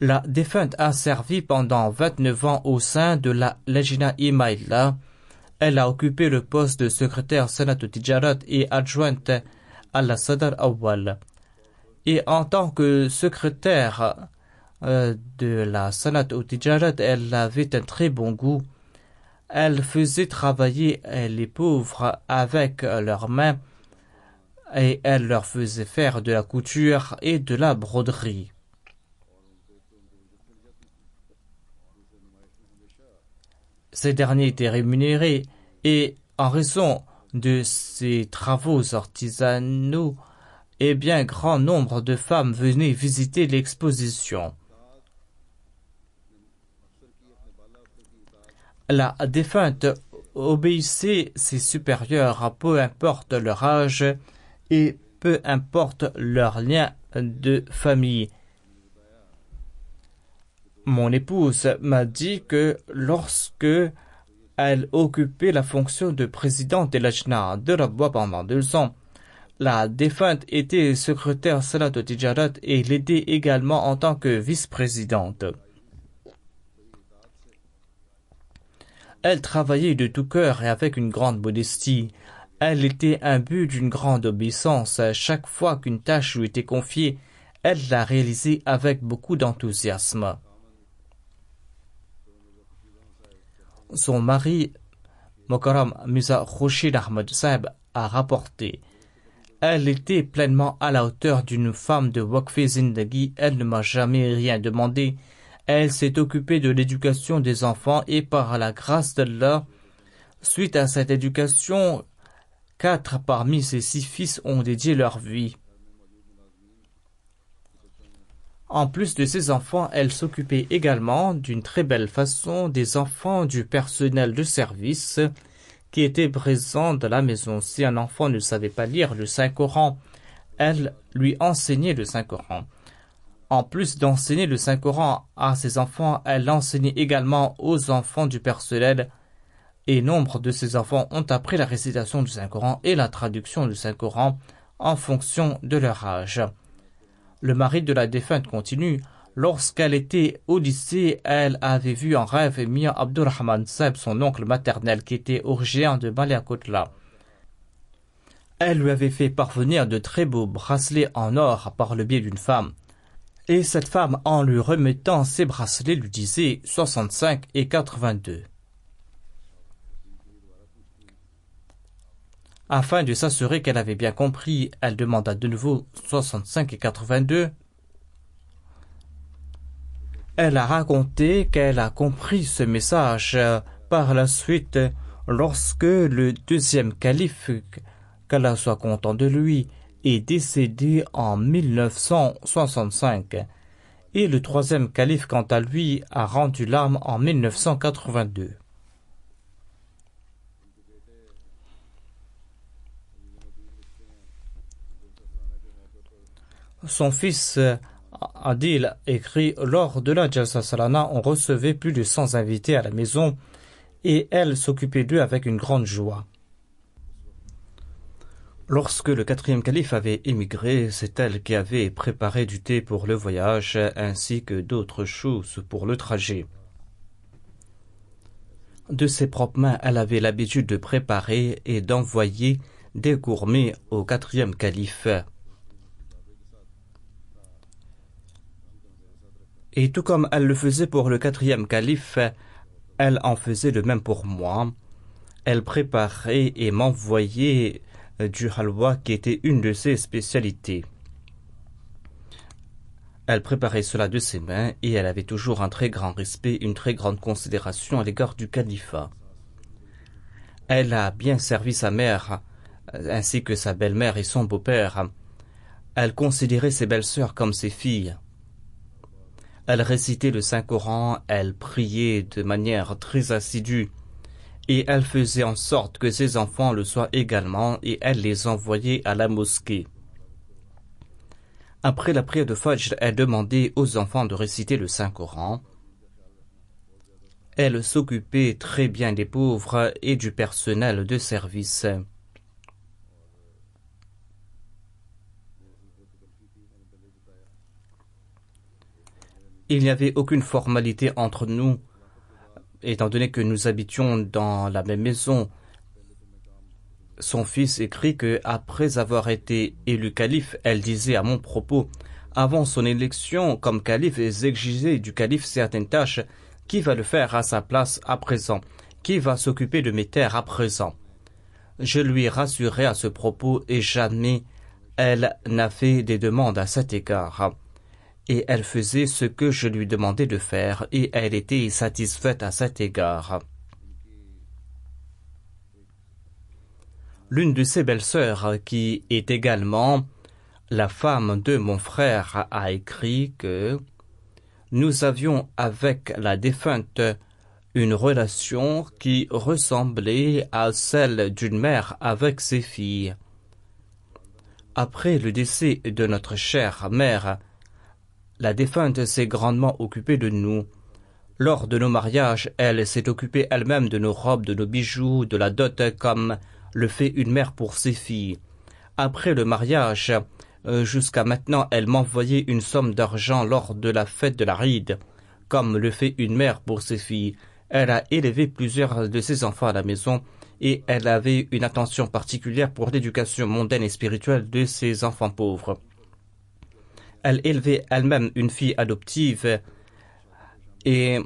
La défunte a servi pendant 29 ans au sein de la Lajna Imaïla. Elle a occupé le poste de secrétaire Sanat Tijarat et adjointe à la Sadr Awal. Et en tant que secrétaire de la Sanat Tijarat, elle avait un très bon goût. Elle faisait travailler les pauvres avec leurs mains et elle leur faisait faire de la couture et de la broderie. Ces derniers étaient rémunérés et en raison de ces travaux artisanaux, eh bien, grand nombre de femmes venaient visiter l'exposition. La défunte obéissait ses supérieurs, peu importe leur âge et peu importe leur lien de famille. Mon épouse m'a dit que lorsque elle occupait la fonction de présidente de l'Ajna de Rabwa pendant 2 ans, la défunte était secrétaire Salat Tijarat et l'aidait également en tant que vice-présidente. Elle travaillait de tout cœur et avec une grande modestie. Elle était imbue d'une grande obéissance. Chaque fois qu'une tâche lui était confiée, elle la réalisait avec beaucoup d'enthousiasme. Son mari, Mokaram Mirza Khurshid Ahmad Saheb, a rapporté « Elle était pleinement à la hauteur d'une femme de Waqf Zindagi. Elle ne m'a jamais rien demandé. Elle s'est occupée de l'éducation des enfants et par la grâce d'Allah, suite à cette éducation, 4 parmi ses 6 fils ont dédié leur vie. En plus de ses enfants, elle s'occupait également d'une très belle façon des enfants du personnel de service qui étaient présents dans la maison. Si un enfant ne savait pas lire le Saint-Coran, elle lui enseignait le Saint-Coran. En plus d'enseigner le Saint-Coran à ses enfants, elle l'enseignait également aux enfants du personnel et nombre de ses enfants ont appris la récitation du Saint-Coran et la traduction du Saint-Coran en fonction de leur âge. Le mari de la défunte continue. Lorsqu'elle était au lycée, elle avait vu en rêve Mia Abdurrahman Saheb, son oncle maternel, qui était originaire de Maliakotla. Elle lui avait fait parvenir de très beaux bracelets en or par le biais d'une femme. Et cette femme, en lui remettant ses bracelets, lui disait 65 et 82. Afin de s'assurer qu'elle avait bien compris, elle demanda de nouveau 65 et 82. Elle a raconté qu'elle a compris ce message Par la suite, lorsque le deuxième calife, qu'Allah soit content de lui, est décédé en 1965, et le troisième calife, quant à lui, a rendu l'âme en 1982. Son fils Adil écrit: lors de la Jalsa Salana, on recevait plus de 100 invités à la maison et elle s'occupait d'eux avec une grande joie. Lorsque le quatrième calife avait émigré, c'est elle qui avait préparé du thé pour le voyage ainsi que d'autres choses pour le trajet. De ses propres mains, elle avait l'habitude de préparer et d'envoyer des gourmets au quatrième calife. Et tout comme elle le faisait pour le quatrième calife, elle en faisait de même pour moi. Elle préparait et m'envoyait du halwa qui était une de ses spécialités. Elle préparait cela de ses mains et elle avait toujours un très grand respect, une très grande considération à l'égard du califat. Elle a bien servi sa mère, ainsi que sa belle-mère et son beau-père. Elle considérait ses belles-sœurs comme ses filles. Elle récitait le Saint-Coran, elle priait de manière très assidue, et elle faisait en sorte que ses enfants le soient également, et elle les envoyait à la mosquée. Après la prière de Fajr, elle demandait aux enfants de réciter le Saint-Coran. Elle s'occupait très bien des pauvres et du personnel de service. Il n'y avait aucune formalité entre nous, étant donné que nous habitions dans la même maison. Son fils écrit que, après avoir été élu calife, elle disait à mon propos: avant son élection comme calife, elle exigeait du calife certaines tâches. Qui va le faire à sa place à présent? Qui va s'occuper de mes terres à présent? Je lui rassurai à ce propos et jamais elle n'a fait des demandes à cet égard. Et elle faisait ce que je lui demandais de faire et elle était satisfaite à cet égard. L'une de ses belles-sœurs, qui est également la femme de mon frère, a écrit que nous avions avec la défunte une relation qui ressemblait à celle d'une mère avec ses filles. Après le décès de notre chère mère, la défunte s'est grandement occupée de nous. Lors de nos mariages, elle s'est occupée elle-même de nos robes, de nos bijoux, de la dot, comme le fait une mère pour ses filles. Après le mariage, jusqu'à maintenant, elle m'envoyait une somme d'argent lors de la fête de la Ride, comme le fait une mère pour ses filles. Elle a élevé plusieurs de ses enfants à la maison et elle avait une attention particulière pour l'éducation mondaine et spirituelle de ses enfants pauvres. Elle élevait elle-même une fille adoptive et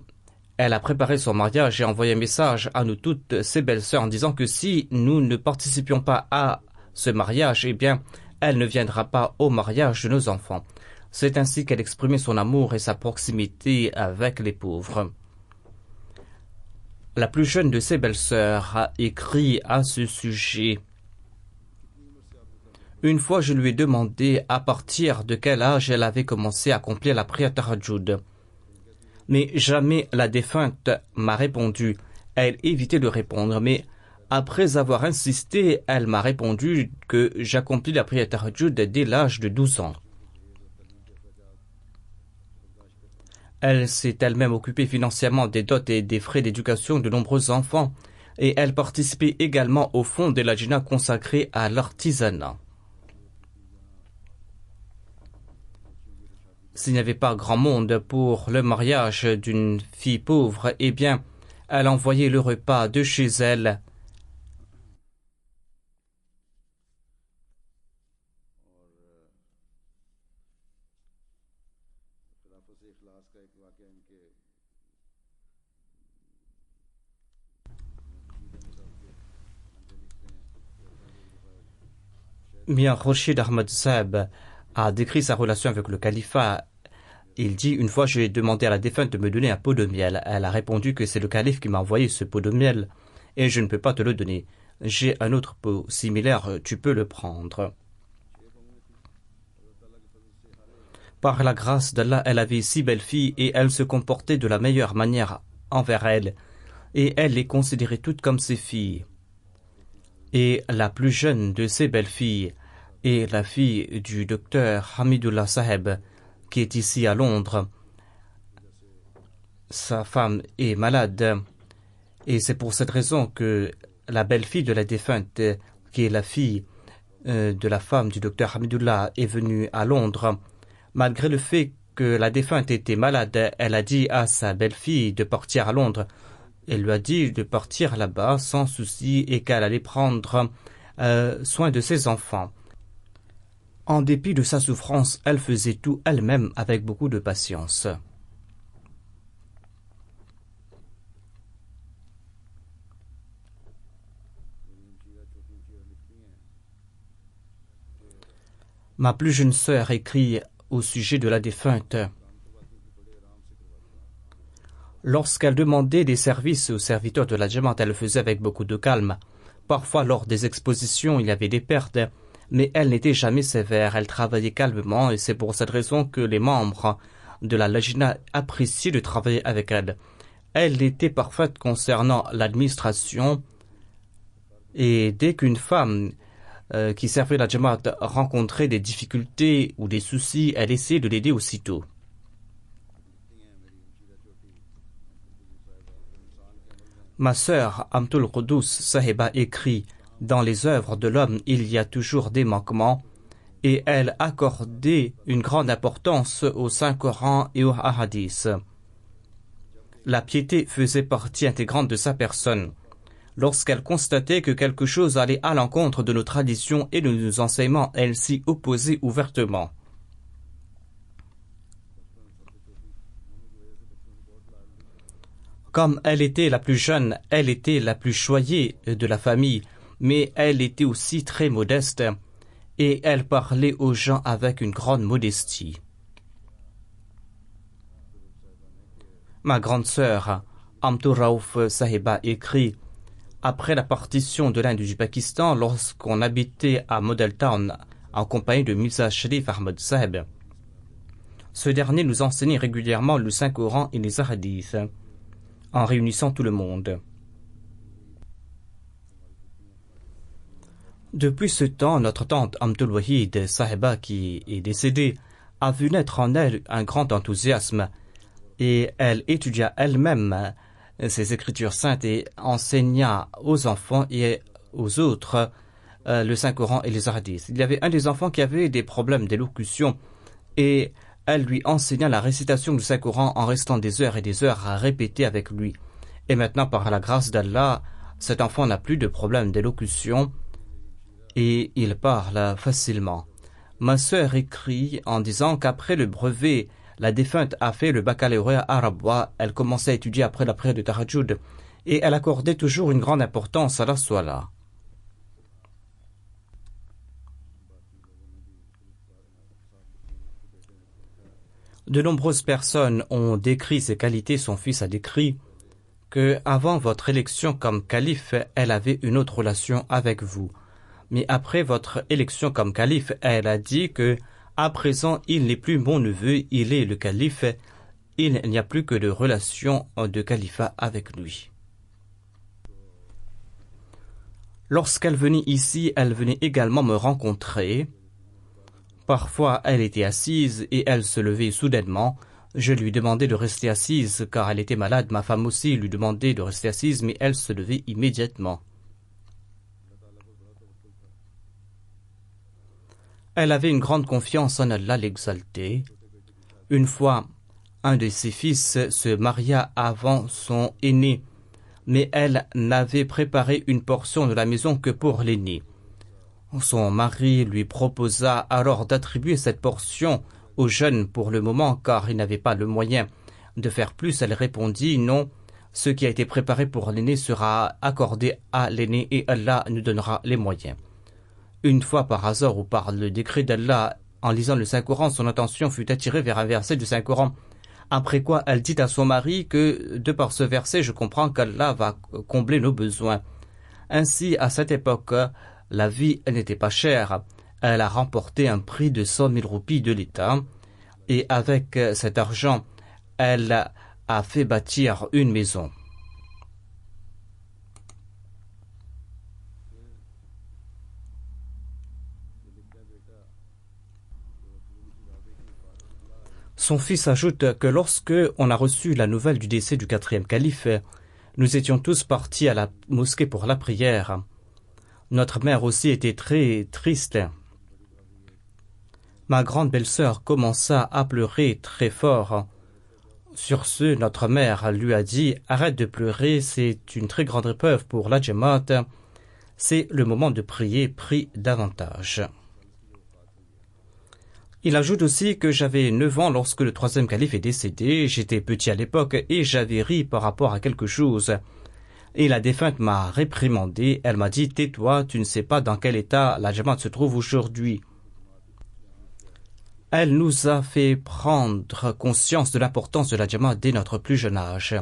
elle a préparé son mariage et envoyé un message à nous toutes, ses belles-sœurs, en disant que si nous ne participions pas à ce mariage, eh bien, elle ne viendra pas au mariage de nos enfants. C'est ainsi qu'elle exprimait son amour et sa proximité avec les pauvres. La plus jeune de ses belles-sœurs a écrit à ce sujet. Une fois, je lui ai demandé à partir de quel âge elle avait commencé à accomplir la prière Tahajjud. Mais jamais la défunte m'a répondu. Elle évitait de répondre, mais après avoir insisté, elle m'a répondu que j'accomplis la prière Tahajjud dès l'âge de 12 ans. Elle s'est elle-même occupée financièrement des dots et des frais d'éducation de nombreux enfants, et elle participait également au fonds de la Jina consacré à l'artisanat. S'il n'y avait pas grand monde pour le mariage d'une fille pauvre, eh bien, elle envoyait le repas de chez elle. Mian Khurshid Ahmad Saab a décrit sa relation avec le califat Il dit, une fois j'ai demandé à la défunte de me donner un pot de miel. Elle a répondu que c'est le calife qui m'a envoyé ce pot de miel et je ne peux pas te le donner. J'ai un autre pot similaire, tu peux le prendre. Par la grâce d'Allah, elle avait 6 belles filles et elle se comportait de la meilleure manière envers elles et elle les considérait toutes comme ses filles. Et la plus jeune de ces belles filles est la fille du docteur Hamidullah Saheb qui est ici à Londres. Sa femme est malade et c'est pour cette raison que la belle-fille de la défunte, qui est la fille de la femme du docteur Hamidullah, est venue à Londres. Malgré le fait que la défunte était malade, elle a dit à sa belle-fille de partir à Londres. Elle lui a dit de partir là-bas sans souci et qu'elle allait prendre soin de ses enfants. En dépit de sa souffrance, elle faisait tout elle-même avec beaucoup de patience. Ma plus jeune sœur écrit au sujet de la défunte. Lorsqu'elle demandait des services aux serviteurs de la Jamaat, elle le faisait avec beaucoup de calme. Parfois, lors des expositions, il y avait des pertes, mais elle n'était jamais sévère, elle travaillait calmement et c'est pour cette raison que les membres de la Lajna appréciaient de travailler avec elle. Elle était parfaite concernant l'administration et dès qu'une femme qui servait la Jamaat rencontrait des difficultés ou des soucis, elle essayait de l'aider aussitôt. Ma sœur Amtul Qudus Sahiba écrit « Dans les œuvres de l'homme, il y a toujours des manquements » et elle accordait une grande importance au Saint-Coran et aux hadiths. La piété faisait partie intégrante de sa personne. Lorsqu'elle constatait que quelque chose allait à l'encontre de nos traditions et de nos enseignements, elle s'y opposait ouvertement. Comme elle était la plus jeune, elle était la plus choyée de la famille, mais elle était aussi très modeste et elle parlait aux gens avec une grande modestie. Ma grande sœur, Amtul Raouf Sahiba écrit « Après la partition de l'Inde du Pakistan, lorsqu'on habitait à Model Town en compagnie de Mirza Sharif Ahmad Saheb, ce dernier nous enseignait régulièrement le Saint-Coran et les hadiths, en réunissant tout le monde. Depuis ce temps, notre tante Amtul Wahid Sahiba, qui est décédée, a vu naître en elle un grand enthousiasme et elle étudia elle-même ses écritures saintes et enseigna aux enfants et aux autres le Saint-Coran et les hadiths. Il y avait un des enfants qui avait des problèmes d'élocution et elle lui enseigna la récitation du Saint-Coran en restant des heures et des heures à répéter avec lui. Et maintenant, par la grâce d'Allah, cet enfant n'a plus de problème d'élocution et il parle facilement. Ma sœur écrit en disant qu'après le brevet, la défunte a fait le baccalauréat arabe. Elle commençait à étudier après la prière de Tahajjud et elle accordait toujours une grande importance à la Salah. De nombreuses personnes ont décrit ses qualités. Son fils a décrit que, avant votre élection comme calife, elle avait une autre relation avec vous. Mais après votre élection comme calife, elle a dit que, à présent, il n'est plus mon neveu, il est le calife. Il n'y a plus que de relation de califat avec lui. Lorsqu'elle venait ici, elle venait également me rencontrer. Parfois, elle était assise et elle se levait soudainement. Je lui demandais de rester assise car elle était malade. Ma femme aussi lui demandait de rester assise, mais elle se levait immédiatement. Elle avait une grande confiance en Allah l'exalté. Une fois, un de ses fils se maria avant son aîné, mais elle n'avait préparé une portion de la maison que pour l'aîné. Son mari lui proposa alors d'attribuer cette portion au jeune pour le moment car il n'avait pas le moyen de faire plus. Elle répondit non, ce qui a été préparé pour l'aîné sera accordé à l'aîné et Allah nous donnera les moyens. Une fois par hasard ou par le décret d'Allah, En lisant le Saint-Coran, son attention fut attirée vers un verset du Saint-Coran. Après quoi, elle dit à son mari que, de par ce verset, je comprends qu'Allah va combler nos besoins. Ainsi, à cette époque, la vie n'était pas chère. Elle a remporté un prix de 100 000 roupies de l'État et avec cet argent, elle a fait bâtir une maison. Son fils ajoute que lorsque on a reçu la nouvelle du décès du 4e calife, nous étions tous partis à la mosquée pour la prière. Notre mère aussi était très triste. Ma grande belle-sœur commença à pleurer très fort. Sur ce, notre mère lui a dit « Arrête de pleurer, c'est une très grande épreuve pour la Jamaat. C'est le moment de prier, prie davantage. » Il ajoute aussi que j'avais 9 ans lorsque le 3e calife est décédé, j'étais petit à l'époque et j'avais ri par rapport à quelque chose. Et la défunte m'a réprimandé, elle m'a dit « Tais-toi, tu ne sais pas dans quel état la Jamaat se trouve aujourd'hui. » Elle nous a fait prendre conscience de l'importance de la Jamaat dès notre plus jeune âge.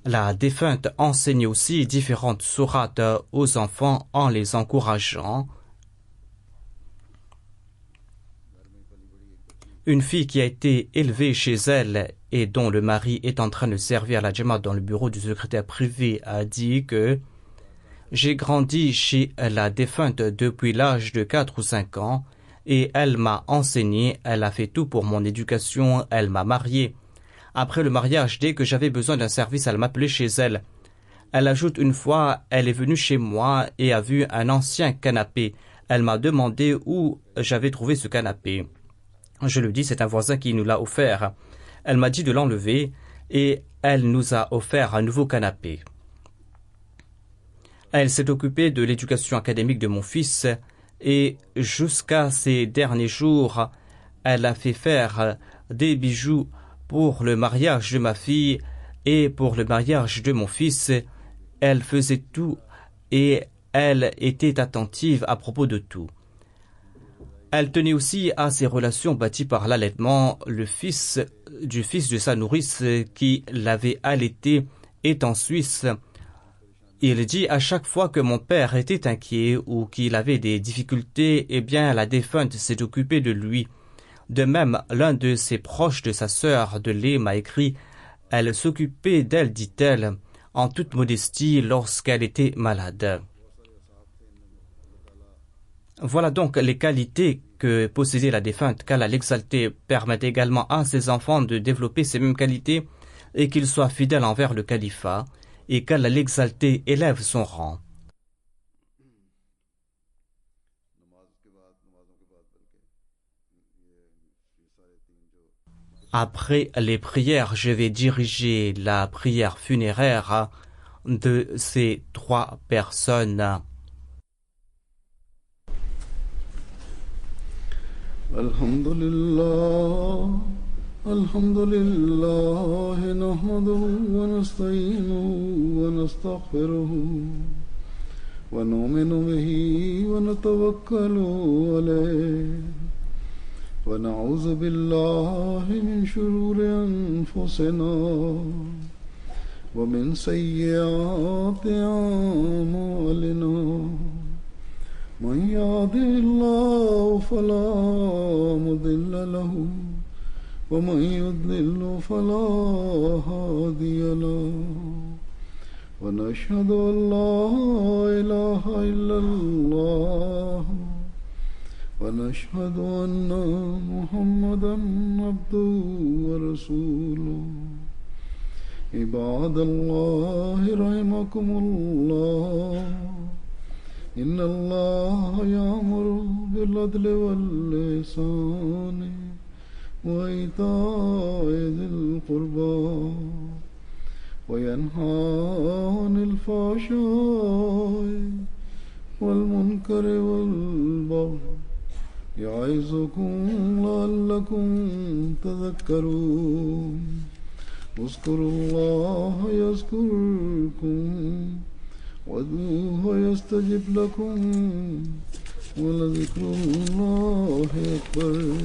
La défunte enseignait aussi différentes sourates aux enfants en les encourageant. Une fille qui a été élevée chez elle et dont le mari est en train de servir la Jamaat dans le bureau du secrétaire privé a dit que « J'ai grandi chez la défunte depuis l'âge de 4 ou 5 ans et elle m'a enseigné, elle a fait tout pour mon éducation, elle m'a marié. Après le mariage, dès que j'avais besoin d'un service, elle m'appelait chez elle. » Elle ajoute une fois, elle est venue chez moi et a vu un ancien canapé. Elle m'a demandé où j'avais trouvé ce canapé. Je lui dis, c'est un voisin qui nous l'a offert. Elle m'a dit de l'enlever et elle nous a offert un nouveau canapé. Elle s'est occupée de l'éducation académique de mon fils et jusqu'à ces derniers jours, elle a fait faire des bijoux pour le mariage de ma fille et pour le mariage de mon fils. Elle faisait tout et elle était attentive à propos de tout. Elle tenait aussi à ses relations bâties par l'allaitement. Le fils de sa nourrice qui l'avait allaité est en Suisse. Il dit à chaque fois que mon père était inquiet ou qu'il avait des difficultés, eh bien la défunte s'est occupée de lui. De même, l'un de ses proches de sa sœur de lait m'a écrit « Elle s'occupait d'elle, dit-elle, en toute modestie lorsqu'elle était malade. » Voilà donc les qualités que possédait la défunte, qu'Allah l'exalté permet également à ses enfants de développer ces mêmes qualités et qu'ils soient fidèles envers le califat et qu'Allah l'exalté élève son rang. Après les prières, je vais diriger la prière funéraire de ces 3 personnes. Alhamdulillah, alhamdulillah, nahmaduhu wa nasta'inuhu wa nastaghfiruhu wa nu'minu bihi wa natawakkalu alayhi wa na'udhu billahi min shururi anfusina wa min sayyiati a'malina. من يهده الله فلا مضل له ومن يضلل فلا هادي له ونشهد أن لا إله إلا الله ونشهد أن محمدا عبده ورسوله عباد الله رحمكم الله إن الله يأمر بالعدل والإحسان وإيتاء ذي القربى وينهى عن الفحشاء والمنكر والبغي يعظكم لعلكم تذكرون اذكروا الله يذكركم وادعوه يستجب لكم ولذكر الله أكبر